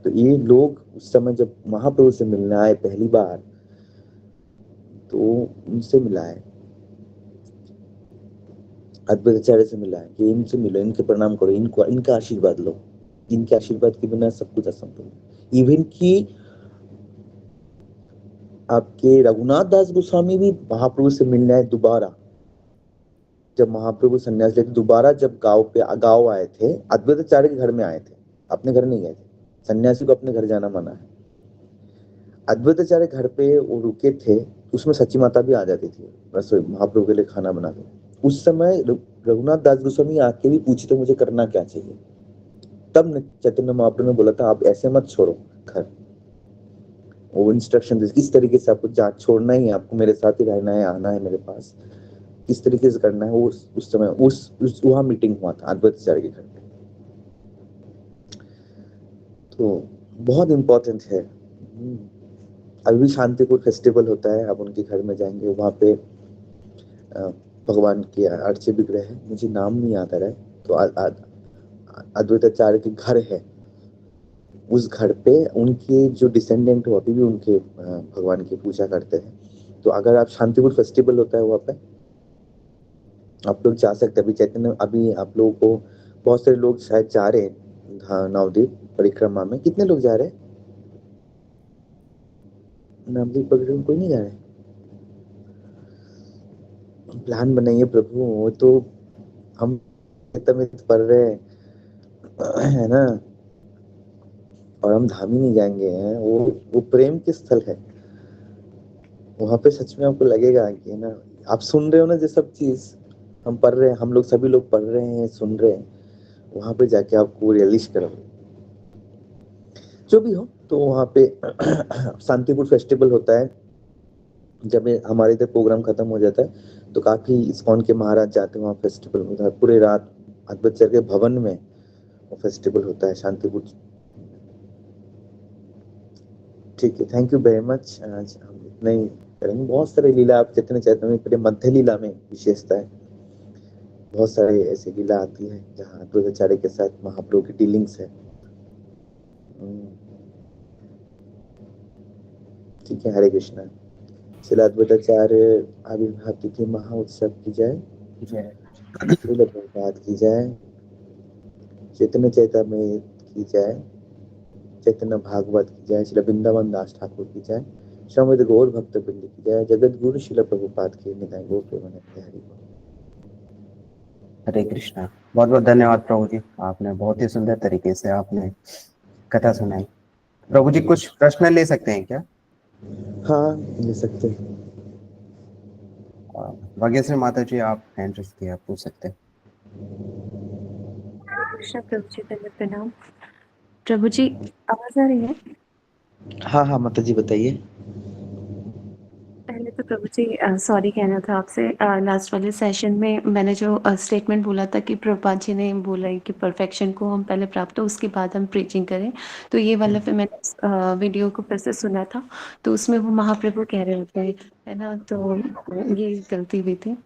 S1: तो ये लोग उस समय जब महाप्रभु से मिलने आए पहली बार तो उनसे मिला है, अद्वैताचार्य से मिला है कि इनसे मिलो, इनके प्रणाम करो, इनको इनका आशीर्वाद लो। इनके आशीर्वाद के बिना सब कुछ असंभव है। इवन की आपके रघुनाथ दास गोस्वामी भी महाप्रभु से मिलने आए दोबारा। जब महाप्रभु संन्यास लेके दोबारा जब गांव आए थे, अद्वैताचार्य के घर में आए थे, अपने घर नहीं गए थे। सन्यासी को अपने घर जाना मना है। अद्वैताचार्य घर पे वो रुके थे, उसमें सच्ची माता भी आ जाती थी रसोई महाप्रभु के लिए खाना बना के। उस समय रघुनाथ दास गोस्वामी आके भी पूछते मुझे करना क्या चाहिए। तब चैतन्य महाप्रभु ने बोला था आप ऐसे मत छोड़ो घर। वो इंस्ट्रक्शन दे इस तरीके से आपको जांच छोड़ना ही है, आपको मेरे साथ ही रहना है, आना है मेरे पास, किस तरीके से करना है। वो उस समय उस वहां मीटिंग हुआ था अद्वैताचार्य के घर पे। तो बहुत इंपॉर्टेंट है। अभी शांतिपुर फेस्टिवल होता है, आप उनके घर में जाएंगे, वहां पे भगवान के अर्चे विग्रह है, मुझे नाम नहीं याद आ रहा है। तो अद्वैताचार्य के घर है, उस घर पे उनके जो डिसेंडेंट हो अभी भी उनके भगवान की पूजा करते हैं। तो अगर आप शांतिपुर फेस्टिवल होता है वहाँ पे, आप लोग जा सकते हैं। अभी चैतन्य, अभी आप लोगों को बहुत सारे लोग शायद जा रहे हैं, हाँ, नवद्वीप परिक्रमा में। कितने लोग जा रहे हैं नवद्वीप परिक्रमा में? कोई नहीं जा रहे? प्लान बनाइए प्रभु, वो तो हम में पढ़ रहे हैं है ना, और हम धाम ही नहीं जाएंगे हैं। वो प्रेम के स्थल है, वहां पे सच में आपको लगेगा कि ना, आप सुन रहे हो ना जो सब चीज हम पढ़ रहे हैं, हम लोग सभी लोग पढ़ रहे हैं, सुन रहे हैं, वहां पे जाके आपको रियलाइज करो जो भी हो। तो वहां पे शांतिपुर फेस्टिवल होता है। जब हमारे इधर प्रोग्राम खत्म हो जाता है तो काफी इस्कॉन के महाराज जाते हैं वहाँ फेस्टिवल में, पूरे रात अद्वैताचार्य के भवन में वो फेस्टिवल होता है शांतिपुर। ठीक है, थैंक यू वेरी मच। आज हम इतना ही करेंगे। बहुत सारे लीला आप जितने चाहते हैं, पूरे मध्य लीला में विशेषता है। बहुत सारे ऐसी लीला आती है जहाँ अद्वैताचार्य के साथ महाप्रभु की डीलिंग्स है। ठीक है, हरे कृष्णा। श्रील अद्वैताचार्य आविर्भाव तिथि महा उत्सव की जय।
S2: जय।
S1: श्रील प्रभुपाद की जय। चैतन्य चैतामृत की जय। चैतन्य भागवत की जय। श्री वृंदावन दास ठाकुर की जय। श्रीमद गौर भक्त वृंद की जय। जगत गुरु श्रील प्रभुपाद की निताई गौर प्रेमानंद हरि बोल।
S2: हरे कृष्णा। बहुत बहुत धन्यवाद प्रभु जी, आपने बहुत ही सुंदर तरीके से आपने कथा सुनाई। प्रभु जी कुछ प्रश्न ले सकते हैं क्या?
S1: हाँ, ले सकते हैं।
S2: भाग्यश्री माता जी, आप हैंड रेस किए, आप पूछ सकते हैं।
S3: हरे कृष्णा प्रभु जी, दंडवत प्रणाम। प्रभु जी, आवाज आ रही है?
S1: हाँ हाँ माता जी बताइए।
S3: पहले तो प्रभु जी सॉरी कहना था आपसे। लास्ट वाले सेशन में मैंने जो स्टेटमेंट बोला था कि प्रभुपाद जी ने बोला है कि परफेक्शन को हम पहले प्राप्त हो उसके बाद हम प्रीचिंग करें, तो ये वाला फिर मैंने वीडियो को फिर से सुना था, तो उसमें वो महाप्रभु कह रहे होते हैं, है ना, तो ये गलती हुई थी।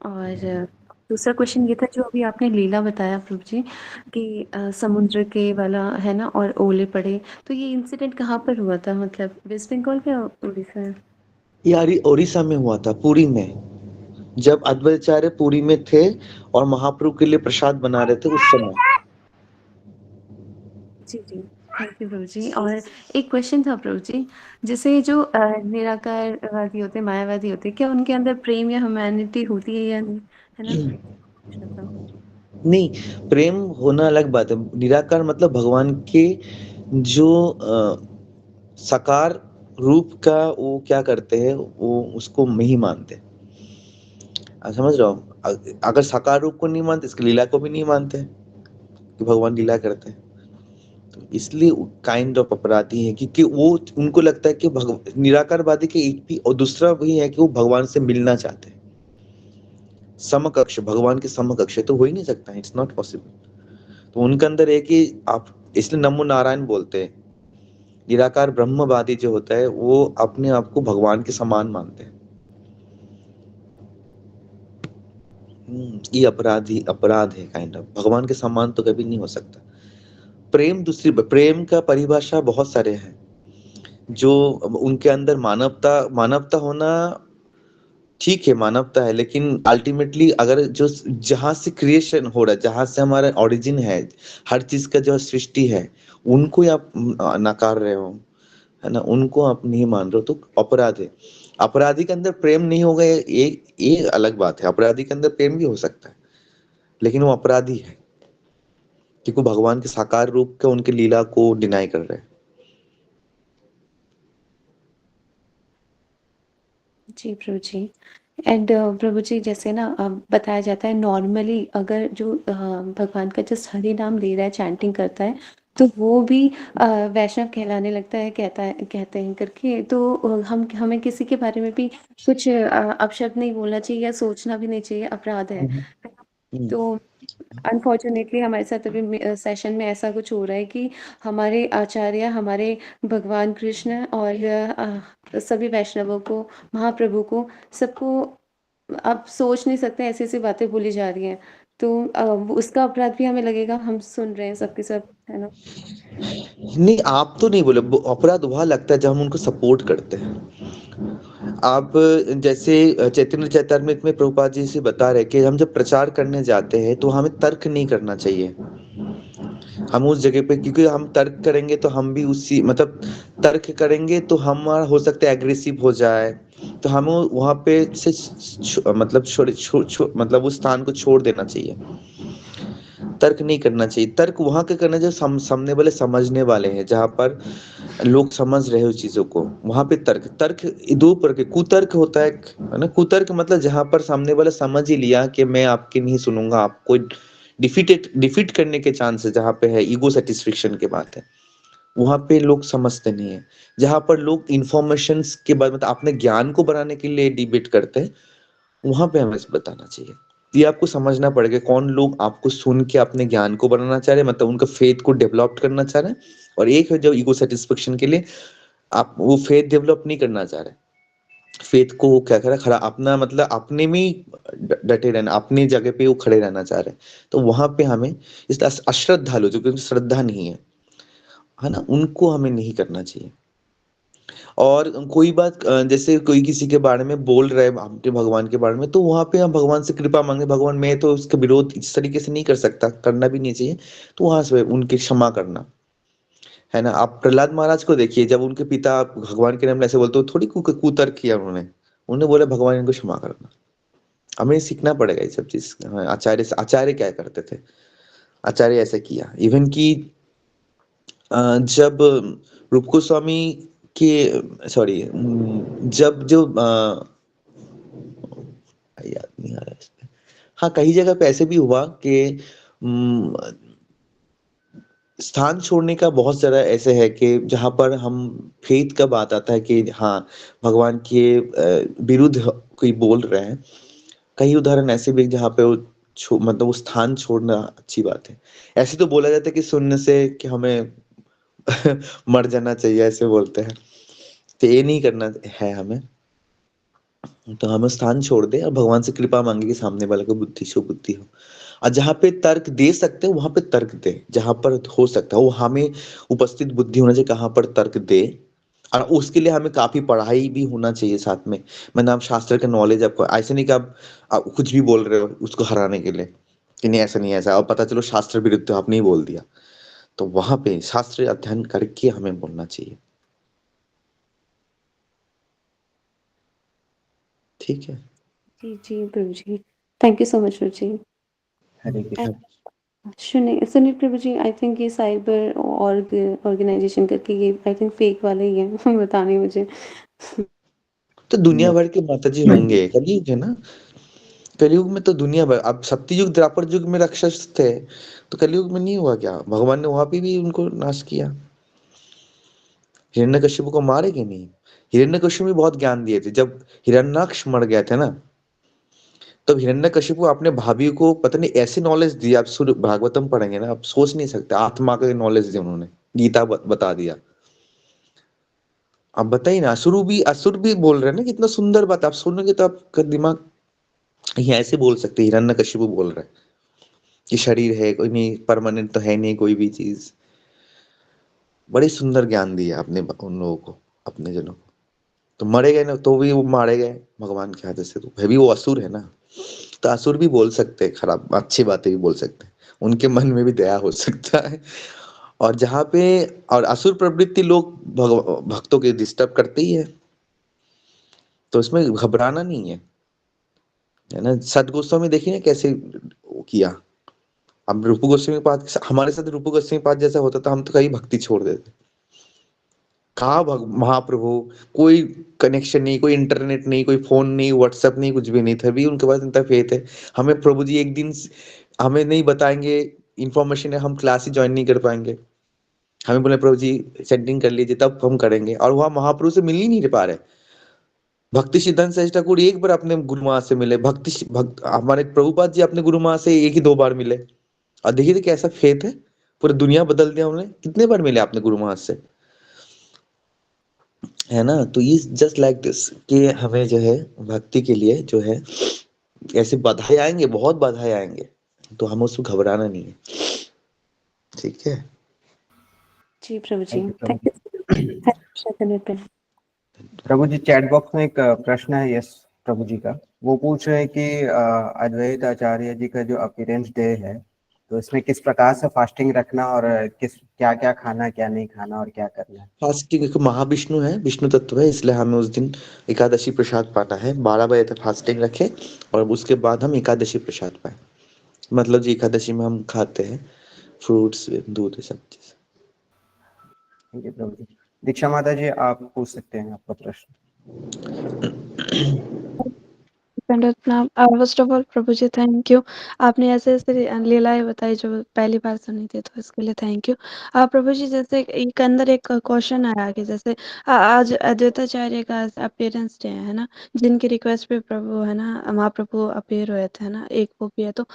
S3: और दूसरा क्वेश्चन ये था जो अभी आपने लीला बताया प्रभु जी कि समुद्र के वाला है ना और ओले पड़े, तो ये इंसिडेंट कहाँ पर हुआ था, मतलब वेस्ट बंगाल या उड़ीसा?
S1: यार ओडिशा में हुआ था, पुरी में। जब अद्वैताचार्य पुरी में थे और महाप्रभु के लिए प्रसाद बना रहे थे उस समय।
S3: जी, जी। थैंक यू प्रभु जी। और एक क्वेश्चन था प्रभु जी, जैसे जो निराकारवादी होते हैं, मायावादी होते हैं, क्या उनके अंदर प्रेम या ह्यूमैनिटी होती है या नहीं? है ना? पूछना था।
S1: नहीं, प्रेम होना अलग बात है। निराकार मतलब भगवान के जो साकार रूप का वो क्या करते हैं, वो उसको नहीं मानते। आप समझ रहे हो? अगर साकार रूप को नहीं मानते, इसकी लीला को भी नहीं मानते कि भगवान लीला करते हैं। तो इसलिए काइंड ऑफ अपराधी है, क्योंकि वो उनको लगता है कि निराकारवादी के एक भी, और दूसरा भी है कि वो भगवान से मिलना चाहते हैं। समकक्ष, भगवान के समकक्ष तो हो ही नहीं सकता, इट्स नॉट पॉसिबल। तो उनके अंदर है कि आप, इसलिए नमो नारायण बोलते हैं। निराकार ब्रह्मवादी जो होता है वो अपने आप को भगवान के समान मानते हैं। ये अपराधी अपराध है काइंड ऑफ। भगवान के समान तो कभी नहीं हो सकता। प्रेम दूसरी, प्रेम का परिभाषा बहुत सारे हैं। जो उनके अंदर मानवता, मानवता होना ठीक है, मानवता है, लेकिन अल्टीमेटली अगर जो जहां से क्रिएशन हो रहा है, जहां से हमारा ओरिजिन है, हर चीज का जो सृष्टि है, उनको ही आप नकार रहे हो, है ना, उनको आप नहीं मान रहे हो, तो अपराध है। अपराधी के अंदर प्रेम नहीं होगा, ये अलग बात है। अपराधी के अंदर प्रेम भी हो सकता है, लेकिन वो अपराधी है क्योंकि वो भगवान के साकार रूप का, उनके लीला को डिनाई कर रहे हैं।
S3: जी प्रभु जी। एंड प्रभु जी, जैसे ना बताया जाता है नॉर्मली अगर जो भगवान का जस्ट हरि नाम ले रहा है, चैंटिंग करता है, तो वो भी वैष्णव कहलाने लगता है, कहते हैं करके। तो हमें किसी के बारे में भी कुछ अपशब्द नहीं बोलना चाहिए या सोचना भी नहीं चाहिए, अपराध है।
S1: हम्म।
S3: तो अनफॉर्चुनेटली हमारे साथ अभी सेशन में ऐसा कुछ हो रहा है कि हमारे आचार्य, हमारे भगवान कृष्ण और सभी वैष्णवों को, महाप्रभु को, सबको आप सोच नहीं सकते ऐसी-ऐसी बातें बोली जा रही हैं। तो वो उसका अपराध भी हमें लगेगा, हम सुन रहे हैं सब के सब, है ना?
S1: नहीं, आप तो नहीं बोले, अपराध वहाँ लगता है जब हम उनको सपोर्ट करते हैं। आप जैसे चैतन्य चैतामृत में प्रभुपाद जी से बता रहे कि हम जब प्रचार करने जाते हैं तो हमें तर्क नहीं करना चाहिए। हम उस जगह पे, क्योंकि हम तर्क करेंगे तो हम भी उसी मतलब तर्क करेंगे तो हमारा हो सकता है एग्रेसिव हो जाए, तो हमें वहां पे से मतलब मतलब उस स्थान को छोड़ देना चाहिए। तर्क नहीं करना चाहिए। तर्क वहां के करना चाहिए सामने वाले समझने वाले हैं, जहां पर लोग समझ रहे हो चीजों को, वहां पे तर्क तर्क दो प्रकार के कुतर्क होता है ना। कुतर्क मतलब जहां पर सामने वाला समझ ही लिया कि मैं आपकी नहीं सुनूंगा, आपको डिफीट करने के चांस है, जहां पे है ईगो सेटिस्फेक्शन की बात है, वहां पे लोग समझते नहीं है। जहां पर लोग इंफॉर्मेशन के बाद मतलब अपने ज्ञान को बढ़ाने के लिए डिबेट करते हैं, वहां पे हमें बताना चाहिए। ये आपको समझना पड़ेगा कौन लोग आपको सुन के अपने ज्ञान को बढ़ाना चाह रहे हैं, मतलब उनका फेथ को डेवलप करना चाह रहे हैं, और एक है जो ईगो सेटिस्फेक्शन के लिए आप वो फेथ डेवलप नहीं करना चाह रहे। फेथ को वो क्या कर रहा है, खड़ा अपना मतलब अपने में ही डटे रहना, अपनी जगह पे वो खड़े रहना चाह रहे हैं। तो वहां पे हमें इस अश्रद्धालु जो कि श्रद्धा नहीं है ना, उनको हमें नहीं करना चाहिए। और कोई बात जैसे कोई किसी के बारे में बोल रहे हैं अपने भगवान के बारे में, तो वहां पे हम भगवान से कृपा मांगे, भगवान मैं तो उसका विरोध इस तरीके से नहीं कर सकता, करना भी नहीं चाहिए, तो वहां से उनकी क्षमा करना, है ना। आप प्रहलाद महाराज को देखिए, जब उनके पिता भगवान के नाम में ऐसे बोलते, वो थोड़ी कुतर्क किया उन्होंने, उन्होंने बोला भगवान इनको क्षमा करना। हमें सीखना पड़ेगा ये सब चीज। हाँ, आचार्य क्या करते थे, आचार्य ऐसे किया। इवन कि जब रूप गोस्वामी के सॉरी जब जो याद नहीं आ रहा है इस पे। हाँ, कई जगह पे ऐसे भी हुआ कि स्थान छोड़ने का बहुत सारा ऐसे है कि जहाँ पर हम फेथ का बात आता है कि हाँ भगवान के विरुद्ध कोई बोल रहे हैं। कई उदाहरण ऐसे भी हैं जहाँ पे वो मतलब वो स्थान छोड़ना अच्छी बात है। ऐसे तो बोला जाता है कि सुनने से कि हमें मर जाना चाहिए, ऐसे बोलते हैं, तो ये नहीं करना है हमें। तो हम स्थान छोड़ दे और भगवान से कृपा मांगे कि सामने वाले को बुद्धि सुबुद्धि हो। और जहाँ पे तर्क दे सकते हैं वहां पे तर्क दे, जहां पर हो सकता है वो हमें उपस्थित बुद्धि होना चाहिए, कहाँ पर तर्क दे। और उसके लिए हमें काफी पढ़ाई भी होना चाहिए साथ में, मतलब आप शास्त्र का नॉलेज, आपको ऐसे नहीं कि आप कुछ भी बोल रहे हो उसको हराने के लिए कि नहीं ऐसा नहीं ऐसा, और पता चलो शास्त्र विरुद्ध आपने ही बोल दिया, तो वहां पे शास्त्र अध्ययन करके हमें बोलना चाहिए। ठीक है।
S3: जी, जी, प्रभु जी। थैंक यू सो मच प्रभु जी।
S2: हरे कृष्ण।
S3: सुनील प्रभु जी, आई थिंक ये साइबर ऑर्गेनाइजेशन करके ये आई थिंक फेक वाले ही हैं बताने मुझे।
S1: तो दुनिया भर के माताजी होंगे, कलयुग है ना। कलयुग में तो दुनिया भर, अब सत्ययुग द्वापर युग में राक्षस थे, तो कलयुग में नहीं हुआ क्या, भगवान ने वहां पे भी उनको नाश किया। हिरण्यकशिपु को मारे कि नहीं। हिरण्यकशिपु में बहुत ज्ञान दिए थे। जब हिरण्याक्ष मर गए थे ना, तब हिरण्यकशिपु अपने भाभी को पता नहीं ऐसी नॉलेज दी, आप सूर्य भागवतम पढ़ेंगे ना, आप सोच नहीं सकते, आत्मा का नॉलेज दी उन्होंने, गीता बता दिया। आप बताइए ना, असुर भी बोल रहे हैं ना, कितना सुंदर बात, आप सुनोगे तो आपका दिमाग ये ऐसे बोल सकते, हिरण्यकशिपु बोल रहे हैं कि शरीर है कोई नहीं, परमानेंट तो है नहीं कोई भी चीज। बड़ी सुंदर ज्ञान दिया आपने उन लोगों को, अपने जनों को। तो मरे गए ना, तो भी वो मारे गए भगवान के हाथ से, तो है भी वो असुर है ना। तो असुर भी बोल सकते हैं, खराब अच्छी बातें भी बोल सकते हैं, उनके मन में भी दया हो सकता है। और जहाँ पे और असुर प्रवृत्ति लोग भक्तों के डिस्टर्ब करते ही है, तो इसमें घबराना नहीं है ना। सत गोस्वामी देखिए ना कैसे वो किया। अब रूप गोस्वामी के पास, हमारे साथ रूप गोस्वामी के पास जैसा होता था, हम तो कहीं भक्ति छोड़ देते। कहा महाप्रभु, कोई कनेक्शन नहीं, कोई इंटरनेट नहीं, कोई फोन नहीं, व्हाट्सएप नहीं, कुछ भी नहीं था, भी उनके पास इतना फेथ है। हमें प्रभु जी एक दिन हमें नहीं बताएंगे इंफॉर्मेशन है, हम क्लास ही ज्वाइन नहीं कर पाएंगे। हमें बोले प्रभु जी सेटिंग कर लीजिए तब हम करेंगे, और वहां महाप्रभु से मिल ही नहीं पा रहे। भक्ति सिद्धांत सहज ठाकुर एक बार अपने गुरु माँ से मिले, हमारे प्रभुपाद जी अपने गुरु माँ से एक ही 2 बार मिले, और देखिए तो कैसा फेथ है, पूरी दुनिया बदल दिया उन्होंने। कितने बार मिले अपने गुरु माँ से, है ना। तो ये जस्ट लाइक दिस कि हमें जो है भक्ति के लिए जो है ऐसे बाधाएं आएंगे, बहुत बाधाएं आएंगे, तो हमें उसमें घबराना नहीं है। ठीक है।
S3: जी प्रभु जी,
S2: थैंक यू प्रभु
S3: थैंक
S2: जी।
S3: यू।
S2: प्रभु जी, चैट बॉक्स में एक प्रश्न है यस प्रभु जी का। वो पूछ रहे हैं कि अद्वैत आचार्य जी का जो अपीयरेंस डे है, तो इसमें किस प्रकार से फास्टिंग रखना और किस क्या क्या खाना, क्या नहीं खाना और क्या करना है।
S1: फास्टिंग एक महाविष्णु है, विष्णु तत्व है, इसलिए हमें उस दिन एकादशी प्रसाद पाना है। 12 बजे तक फास्टिंग रखें और उसके बाद हम एकादशी प्रसाद पाए। मतलब जी एकादशी में हम खाते हैं फ्रूट्स, दूध, ये सब चीज।
S2: थैंक यू प्रभु जी। दीक्षा माता जी, आप पूछ सकते हैं आपका प्रश्न।
S4: फर्स्ट ऑफ ऑल प्रभु जी थैंक यू। आपने ऐसे ऐसे लीलाएं बताई जो पहली बार सुनी थी, तो इसके लिए थैंक यू। प्रभु जी, जैसे एक अंदर एक क्वेश्चन आया कि जैसे आज अद्वैताचार्य का अपीयरेंस डे है ना, जिनकी रिक्वेस्ट पे प्रभु है ना, महाप्रभु अपीयर हुए थे ना, एक वो भी है, तो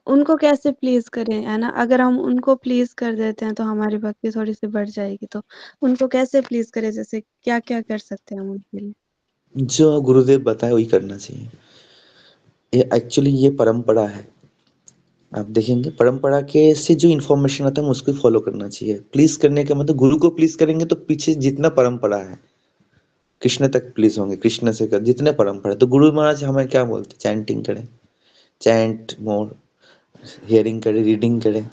S4: उनको कैसे प्लीज करें है ना। अगर हम उनको प्लीज कर देते हैं तो हमारी भक्ति थोड़ी सी बढ़ जाएगी, तो उनको कैसे प्लीज करें, जैसे क्या क्या कर सकते हैं हम उनके लिए।
S1: जो गुरुदेव बताए वही करना चाहिए। ये एक्चुअली ये परंपरा है। आप देखेंगे परंपरा के से जो इन्फॉर्मेशन आता है उसको फॉलो करना चाहिए। प्लीज करने का मतलब गुरु को प्लीज करेंगे तो पीछे जितना परंपरा है कृष्ण तक प्लीज होंगे, कृष्ण से कर जितने परंपरा। तो गुरु महाराज हमें क्या बोलते, चैंटिंग करें, चैंट मोर, हियरिंग करें, रीडिंग करें।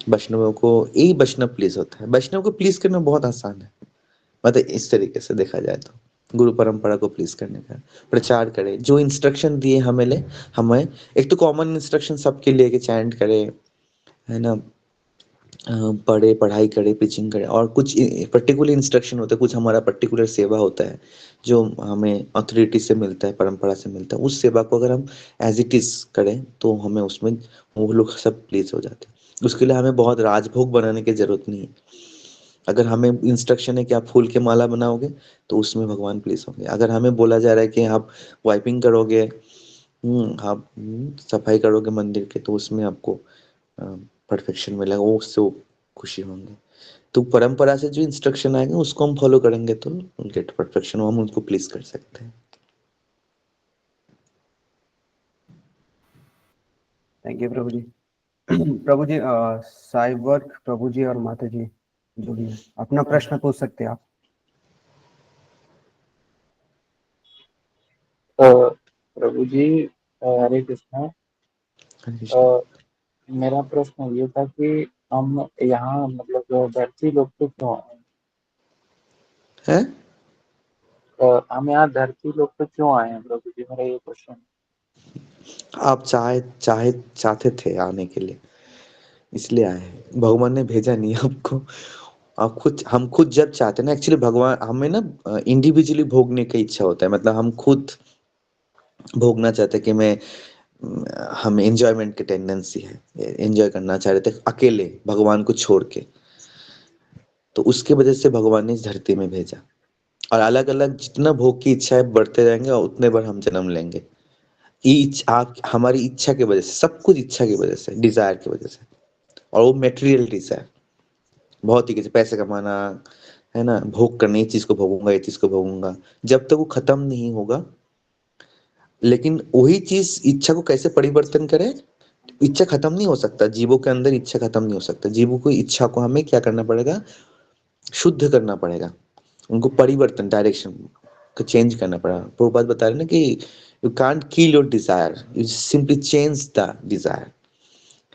S1: वैष्णवों को यही वैष्णव प्लीज होता है। वैष्णव को प्लीज करना बहुत आसान है, मतलब इस तरीके से देखा जाए तो गुरु परंपरा को प्लीज करने का प्रचार करें, जो इंस्ट्रक्शन दिए हमें ले, हमें एक तो कॉमन इंस्ट्रक्शन सबके लिए कि चैंट करे, है ना, पढ़े, पढ़ाई करे, पिचिंग करे, और कुछ पर्टिकुलर इंस्ट्रक्शन होता है, कुछ हमारा पर्टिकुलर सेवा होता है जो हमें अथॉरिटी से मिलता है, परंपरा से मिलता है। उस सेवा को अगर हम एज इट इज करें तो हमें उसमें वो लोग सब प्लीज हो जाते हैं। उसके लिए हमें बहुत राजभोग बनाने की जरूरत नहीं है। अगर हमें इंस्ट्रक्शन है कि आप फूल के माला बनाओगे तो उसमें भगवान प्लीज होंगे। अगर हमें बोला जा रहा है कि आप वाइपिंग करोगे, आप सफाई करोगे मंदिर के, तो उसमें आपको परफेक्शन मिलेगा, वो उससे वो खुशी होंगे। तो परंपरा से जो इंस्ट्रक्शन आएंगे उसको हम फॉलो करेंगे तो गेट परफेक्शन, हम उनको प्लीज कर सकते हैं।
S2: थैंक यू प्रभु जी। प्रभु जी, साई वर्क प्रभु जी और माता जी जुड़ी हैं, अपना प्रश्न पूछ सकते हैं आप।
S5: प्रभु जी, हरे कृष्णा।
S1: हरे कृष्ण।
S5: मेरा प्रश्न ये था कि हम यहाँ मतलब जो धरती लोग पे क्यों आए
S1: है
S5: हम यहाँ धरती लोग पे क्यों आए हैं प्रभु जी, मेरा ये क्वेश्चन।
S1: आप चाहते थे आने के लिए, इसलिए आए हैं। भगवान ने भेजा नहीं आपको। आप खुद, हम खुद जब चाहते हैं ना, एक्चुअली भगवान हमें ना इंडिविजुअली भोगने की इच्छा होता है। मतलब हम खुद भोगना चाहते हैं कि मैं हमें एंजॉयमेंट की टेंडेंसी है, एंजॉय करना चाह रहे थे अकेले भगवान को छोड़ के। तो उसके वजह से भगवान ने इस धरती में भेजा, और अलग अलग जितना भोग की इच्छा है बढ़ते जाएंगे और उतने बार हम जन्म लेंगे। ये आप हमारी इच्छा की वजह से, सब कुछ इच्छा की वजह से, डिजायर की वजह से। और वो मेटेरियल डिजायर, बहुत ही, पैसे कमाना, है ना, भोग करना, ये चीज को भोगूंगा, ये चीज को भोगूंगा, जब तक वो खत्म नहीं होगा। लेकिन वही चीज इच्छा को कैसे परिवर्तन करें। इच्छा खत्म नहीं हो सकता, जीवों के अंदर इच्छा खत्म नहीं हो सकता। जीवों को इच्छा को हमें क्या करना पड़ेगा, शुद्ध करना पड़ेगा, उनको परिवर्तन, डायरेक्शन को चेंज करना पड़ेगा। प्रभुपाद बता रहे ना कि you can't kill your desire, you simply change the desire,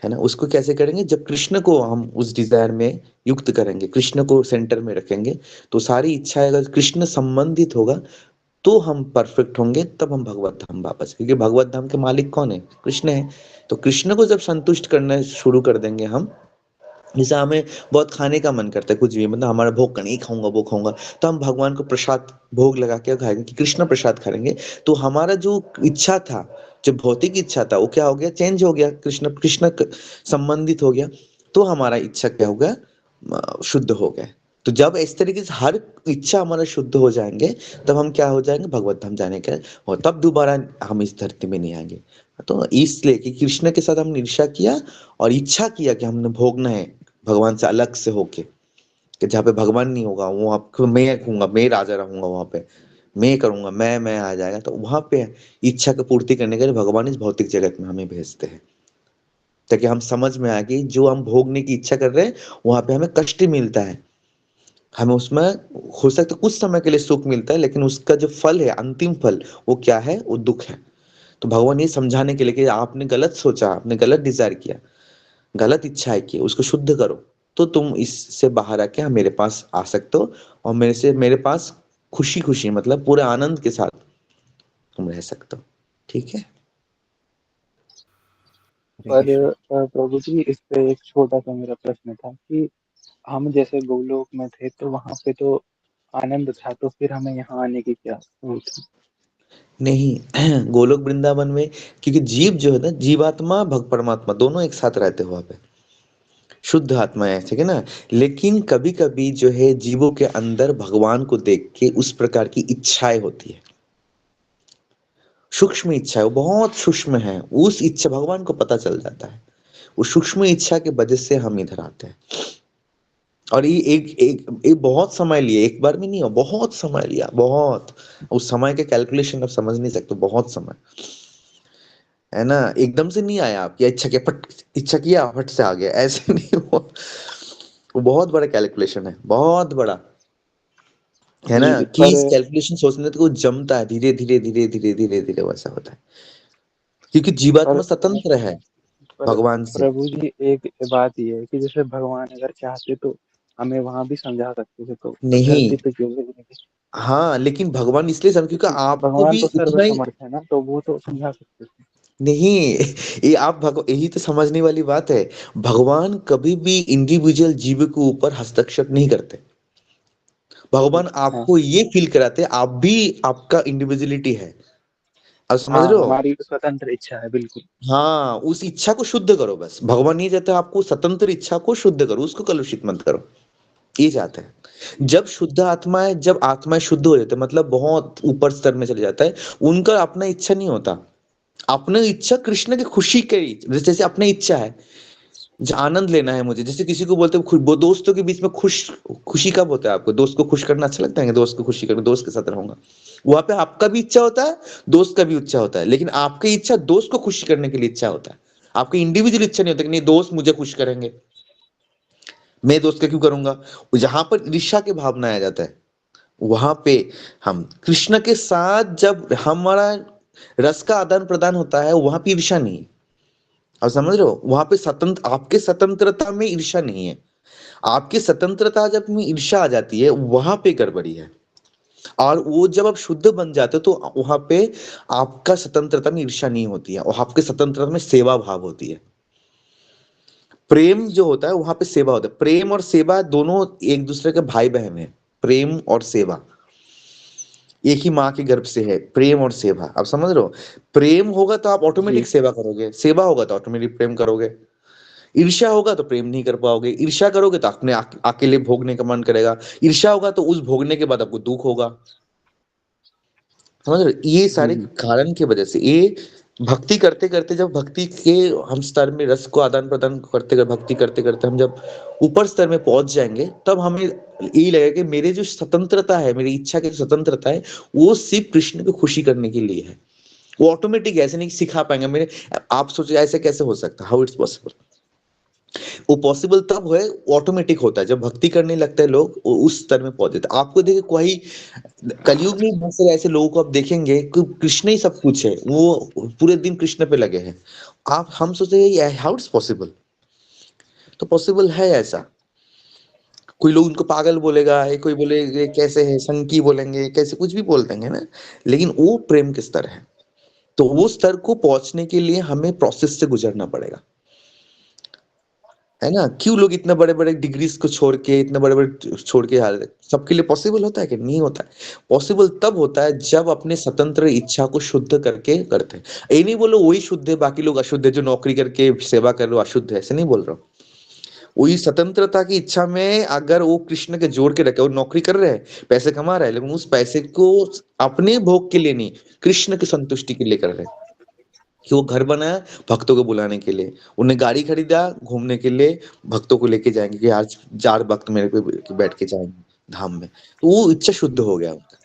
S1: है ना। उसको कैसे करेंगे, जब कृष्ण को हम उस डिजायर में युक्त करेंगे, कृष्ण को सेंटर में रखेंगे, तो सारी इच्छा अगर कृष्ण संबंधित होगा तो हम परफेक्ट होंगे, तब हम भगवत धाम वापस, क्योंकि भगवत धाम के मालिक कौन है, कृष्ण है। तो कृष्ण को जब संतुष्ट करना शुरू कर देंगे हम, जैसे हमें बहुत खाने का मन करता है, कुछ भी, मतलब हमारा भोग करना, ये खाऊंगा वो खाऊंगा, तो हम भगवान को प्रसाद भोग लगा के खाएंगे कि कृष्ण प्रसाद खाएंगे। तो हमारा जो इच्छा था, जो भौतिक इच्छा था, वो क्या हो गया, चेंज हो गया, कृष्ण कृष्ण संबंधित हो गया। तो हमारा इच्छा क्या हो गया, शुद्ध हो गया। तो जब इस तरीके से हर इच्छा हमारा शुद्ध हो जाएंगे, तब हम क्या हो जाएंगे, भगवत धाम जाने के, और तब दोबारा हम इस धरती में नहीं आएंगे। तो इसलिए कि कृष्ण के साथ हमने ईर्ष्या किया और इच्छा किया कि हमने भोगना है भगवान से अलग से होके, कि जहाँ पे भगवान नहीं होगा, वो आपको मैं रहूंगा, मैं राजा रहूंगा वहां पे, मैं करूंगा, मैं आ जाएगा, तो वहां पे इच्छा की पूर्ति करने के लिए भगवान इस भौतिक जगत में हमें भेजते हैं, ताकि हम समझ में आ कि जो हम भोगने की इच्छा कर रहे हैं वहां पे हमें कष्ट मिलता है, हमें उसमें हो सकता है कुछ समय के लिए सुख मिलता है, लेकिन उसका जो फल है, अंतिम फल, वो क्या है? वो दुख है। तो भगवान ये समझाने के लिए कि आपने गलत सोचा, आपने गलत डिजायर किया, गलत इच्छाएं की, उसको शुद्ध करो, तो तुम इससे बाहर आके हम मेरे पास आ सकते हो, और मेरे पास खुशी खुशी, मतलब पूरे आनंद के साथ तुम रह सकते हो। ठीक है।
S2: हरे
S5: पर
S2: कृष्ण।
S5: प्रभु जी, इस पे एक छोटा सा मेरा प्रश्न था कि हम जैसे गोलोक में थे तो वहां पे तो आनंद था, तो फिर हमें यहाँ आने की क्या वो थी?
S1: नहीं, गोलोक वृंदावन में, क्योंकि जीव जो है ना, जीवात्मा भग परमात्मा दोनों एक साथ रहते हो वहां पे, शुद्ध आत्मा है, ठीक है ना। लेकिन कभी कभी जो है जीवों के अंदर भगवान को देख के उस प्रकार की इच्छाएं होती है, सूक्ष्म इच्छा है, वो बहुत सूक्ष्म है, उस इच्छा भगवान को पता चल जाता है, उस सूक्ष्म इच्छा के वजह से हम इधर आते हैं। और ये एक बहुत समय लिया, एक बार में नहीं हो, बहुत समय लिया, बहुत। उस समय के कैलकुलेशन आप समझ नहीं सकते, बहुत समय, है ना। एकदम से नहीं आया, आपकी इच्छा किया फट, इच्छा किया फट से आ गया, ऐसे नहीं हुआ। वो बहुत बड़ा कैलकुलेशन है, बहुत बड़ा, है ना।
S5: जी,
S1: कि इस कैलकुलेशन सोचने तो वो जमता है, धीरे धीरे धीरे धीरे धीरे धीरे वैसा होता है, क्योंकि जीवात्मा
S5: पर
S1: स्वतंत्र है
S5: पर
S1: भगवान से।
S5: प्रभु जी, एक बात ये है कि जैसे भगवान अगर चाहते तो हमें वहां भी समझा सकते थे, तो
S1: नहीं,
S5: धरती पे क्यों भेजने की?
S1: हाँ, लेकिन भगवान इसलिए समझ, क्योंकि
S5: क्योंकि
S1: आपको
S5: भगवान
S1: भी
S5: तो
S1: उतना ही,
S5: सर्वसमर्थ है ना, तो वो तो समझा सकते थे।
S1: नहीं, ये आप यही तो समझने वाली बात है। भगवान कभी भी इंडिविजुअल जीव के ऊपर हस्तक्षेप नहीं करते। भगवान
S5: हाँ
S1: आपको ये फील कराते आप भी, आपका इंडिविजुअलिटी है। आप समझ
S5: हाँ,
S1: रहे हो?
S5: हमारी स्वतंत्र इच्छा है, बिल्कुल।
S1: हाँ, उस इच्छा को शुद्ध करो बस। भगवान ये चाहते हैं आपको स्वतंत्र इच्छा को शुद्ध करो, उसको कलुषित मत करो, ये चाहते हैं। जब शुद्ध आत्मा है, जब आत्मा शुद्ध हो जाते हैं, मतलब बहुत ऊपर स्तर में चले जाता है, उनका अपना इच्छा नहीं होता। अपने इच्छा कृष्ण की खुशी की, जैसे अपनी इच्छा है, आनंद लेना है मुझे, जैसे किसी को बोलते हैं वो दोस्तों के बीच में खुशी कब होता है? आपको दोस्त को खुश करना अच्छा लगता है कि दोस्त को खुशी करना, दोस्त के साथ रहूंगा, वहां पे आपका भी इच्छा होता है, दोस्त का भी इच्छा होता है, लेकिन आपकी इच्छा दोस्त को खुश करने के लिए इच्छा होता है, आपकी इंडिविजुअल इच्छा नहीं होता कि नहीं दोस्त मुझे खुश करेंगे, मैं दोस्त का क्यों करूंगा। जहां पर ईर्ष्या की भावना आ जाता है, वहां पे हम कृष्ण के साथ जब हमारा रस का आदान प्रदान होता है, वहां पे ईर्ष्या नहीं है। आप समझ रहे हो? वहां पे स्वतंत्र, आपके स्वतंत्रता में ईर्ष्या नहीं है। आपकी स्वतंत्रता जब में ईर्ष्या आ जाती है, वहां पे गड़बड़ी है। और वो जब आप शुद्ध बन जाते हो, तो वहां पे आपका स्वतंत्रता में ईर्ष्या नहीं होती है, और आपके स्वतंत्रता में सेवा भाव होती है। प्रेम जो होता है वहां पे सेवा होता है। प्रेम और सेवा दोनों एक दूसरे के भाई बहन है। प्रेम और सेवा एक ही माँ के गर्भ से है, प्रेम और सेवा। आप समझ रहे हो? प्रेम होगा तो आप
S5: जी
S1: ऑटोमेटिक सेवा करोगे, सेवा होगा तो ऑटोमेटिक प्रेम करोगे। ईर्ष्या होगा तो प्रेम नहीं कर पाओगे, ईर्ष्या करोगे तो अपने अकेले भोगने का मन करेगा, ईर्ष्या होगा तो उस भोगने के बाद आपको दुख होगा। समझ रहे हो? ये
S5: जी
S1: सारे
S5: जी।
S1: कारण की वजह से, ये भक्ति करते करते, जब भक्ति के हम स्तर में रस को आदान प्रदान करते करते, भक्ति करते करते हम जब ऊपर स्तर में पहुंच जाएंगे, तब हमें यही लगेगा कि मेरी जो स्वतंत्रता है, मेरी इच्छा की जो स्वतंत्रता है, वो सिर्फ कृष्ण को खुशी करने के लिए है। वो ऑटोमेटिक ऐसे नहीं सिखा पाएंगे मेरे। आप सोचिए ऐसे कैसे हो सकता, हाउ इट्स पॉसिबल? वो पॉसिबल तब है, ऑटोमेटिक होता है जब भक्ति करने लगते हैं लोग, वो उस स्तर में पहुंच जाते हैं। आपको देखिए, कोई कलयुग में बहुत सारे ऐसे लोगों को आप देखेंगे कि कृष्ण ही सब कुछ है, वो पूरे दिन कृष्ण पे लगे हैं। आप हम सोचे हाउ इट्स पॉसिबल? तो पॉसिबल है ऐसा। कोई लोग उनको पागल बोलेगा, कोई बोले ये कैसे है, संकी बोलेंगे, कैसे कुछ भी बोल देंगे ना, लेकिन वो प्रेम के स्तर है। तो वो स्तर को पहुंचने के लिए हमें प्रोसेस से गुजरना पड़ेगा, है ना। क्यों लोग इतने बड़े बड़े डिग्रीज को छोड़ के, इतने बड़े बड़े छोड़ के आ रहे हैं? सबके लिए पॉसिबल होता है कि नहीं होता है? पॉसिबल तब होता है जब अपने स्वतंत्र इच्छा को शुद्ध करके करते हैं। ये नहीं बोलो वही शुद्ध है, बाकी लोग अशुद्ध है, जो नौकरी करके सेवा कर रहे हो अशुद्ध है, ऐसे नहीं बोल रहा हूँ। वही स्वतंत्रता की इच्छा में अगर वो कृष्ण के जोड़ के रखे, वो नौकरी कर रहे हैं, पैसे कमा रहे हैं, लेकिन उस पैसे को अपने भोग के लिए नहीं, कृष्ण की संतुष्टि के लिए कर रहे हैं। कि वो घर बनाया भक्तों को बुलाने के लिए, उन्हें गाड़ी खरीदा घूमने के लिए, भक्तों को लेके जाएंगे कि आज 4 भक्त मेरे पे बैठ के जाएंगे धाम में, तो वो इच्छा शुद्ध हो गया उनका।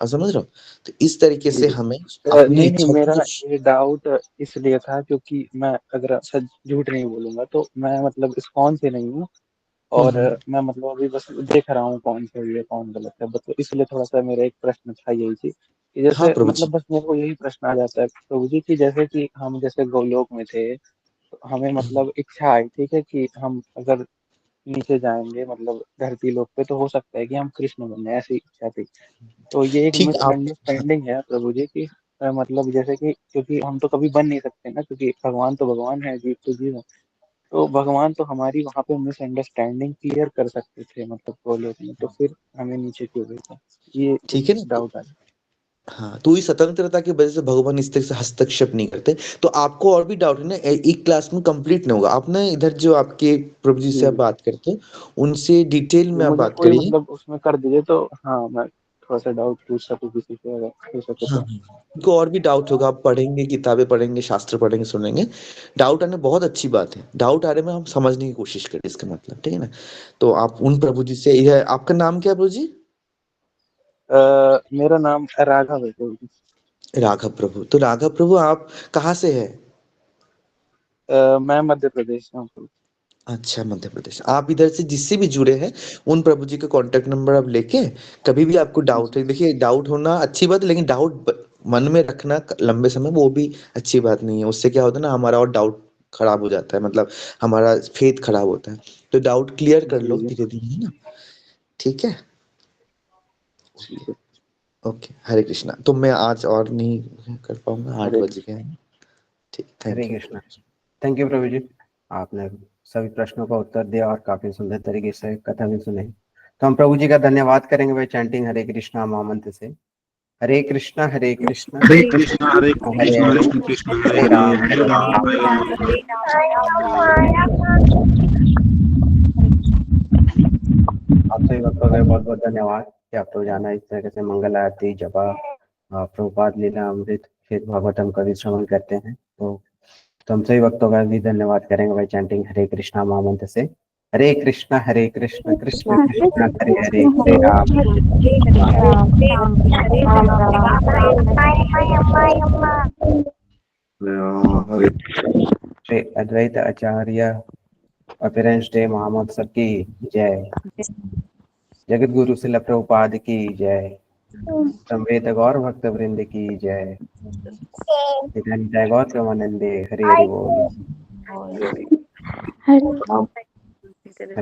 S1: आप समझ रहे हो? तो इस तरीके से हमें
S5: नहीं
S1: अपनी
S5: नहीं,
S1: इच्छा
S5: मेरा
S1: को
S5: ये डाउट इसलिए था क्योंकि मैं अगर सच झूठ नहीं बोलूंगा तो मैं मतलब इस्कॉन से नहीं हूँ, और मैं मतलब अभी बस देख रहा हूँ कौन सही है कौन गलत है, बस इसलिए थोड़ा सा मेरा एक प्रश्न था यही चीज कि
S1: हाँ
S5: जैसे
S1: प्रभु
S5: मतलब
S1: जी।
S5: बस मेरे को यही प्रश्न आ जाता है प्रभु जी की, जैसे कि हम जैसे गोलोक में थे तो हमें मतलब इच्छा आई, ठीक है, कि हम अगर नीचे जाएंगे मतलब धरती लोक पे तो हो सकता है कि हम कृष्ण बन जाए, ऐसी इच्छा थी। तो ये एक
S1: ठीक आप
S5: मिसअंडरस्टैंडिंग है प्रभु जी की, मतलब जैसे कि क्योंकि हम तो कभी बन नहीं सकते ना, क्योंकि भगवान तो भगवान है, जीव तो जीव है। तो भगवान तो हमारी वहां पे मिसअंडरस्टैंडिंग क्लियर कर सकते थे मतलब गोलोक में, तो फिर हमें नीचे क्यों भेजा, ये
S1: ठीक
S5: एक
S1: है ना?
S5: डाउट आया।
S1: हाँ, तो इस स्वतंत्रता की वजह से भगवान इस तरह से हस्तक्षेप नहीं करते। तो आपको और भी डाउट है ना, एक क्लास में कंप्लीट नहीं होगा। आप ना इधर जो आपके प्रभु जी से आप
S5: जी
S1: बात करके उनसे डिटेल
S5: जी,
S1: में आप
S5: मुझे
S1: बात
S5: कोई
S1: करिए।
S5: मतलब उसमें कर दीजिए तो हाँ मैं थोड़ा सा डाउट पूछ सकूँ किसी से अगर हो सके
S1: हाँ
S5: तो।
S1: हाँ। उनको और भी डाउट होगा, आप पढ़ेंगे, किताबें पढ़ेंगे, शास्त्र पढ़ेंगे, सुनेंगे। डाउट आने बहुत अच्छी बात है। डाउट आ रहे में हम समझने की कोशिश करें, इसका मतलब ठीक है ना? तो आप उन प्रभु जी से, यह आपका नाम क्या है प्रभु जी?
S5: मेरा नाम राघव है प्रभु जी।
S1: राघव प्रभु। तो राघव प्रभु आप कहाँ से है?
S5: मैं मध्य प्रदेश से हूँ प्रभु।
S1: अच्छा, मध्य प्रदेश। आप इधर से जिससे भी जुड़े हैं उन प्रभु जी का कांटेक्ट नंबर आप लेके, कभी भी आपको डाउट है,
S5: जी
S1: देखिए डाउट होना अच्छी बात है, लेकिन डाउट मन में रखना लंबे समय वो भी अच्छी बात नहीं है। उससे क्या होता है ना, हमारा और डाउट खराब हो जाता है, मतलब हमारा फेथ खराब होता है। तो डाउट क्लियर कर लो
S5: जी
S1: धीरे धीरे, है ना? ठीक है।
S5: जी।
S1: ओके, हरे कृष्णा। तो मैं आज और नहीं कर पाऊंगा, 8 बज
S5: हरे
S1: गए हैं। ठीक,
S2: Hare
S1: thank you.
S2: Krishna. Thank you प्रभु जी, आपने सभी प्रश्नों का उत्तर दिया और काफी सुंदर तरीके से कथा भी सुनाई। तो हम प्रभु जी का धन्यवाद करेंगे बाय चैंटिंग हरे कृष्णा महामंत्र से। हरे कृष्णा कृष्णा
S6: हरे कृष्णा हरे
S2: हरे
S6: कृष्णा
S2: हरे,
S6: कृष्ण हरे
S2: हरे
S6: हरे
S2: राम
S6: हरे
S2: हरे
S6: राम
S2: राम,
S6: हरे
S2: राम
S6: राम।
S2: आप सभी भक्तों का बहुत बहुत धन्यवाद कि आप तो जाना इस तरह से मंगल आरती जपा प्रभुपाद लीला अमृत फिर भागवतम का भी श्रवण करते हैं। तो हम सभी भक्तों का भी धन्यवाद करेंगे बाय चैंटिंग हरे कृष्णा महामंत्र से। हरे कृष्णा कृष्ण कृष्ण हरे हरे, हरे राम
S6: हरे
S2: श्री अद्वैत आचार्य अपीरेंस डे महामहोत्सव की जय। जगत गुरु श्रील प्रभुपाद की जय। संवेद गौर भक्त वृंद की जय। जय गौर प्रेमानंदे, हरि हरि बोल।
S4: हरे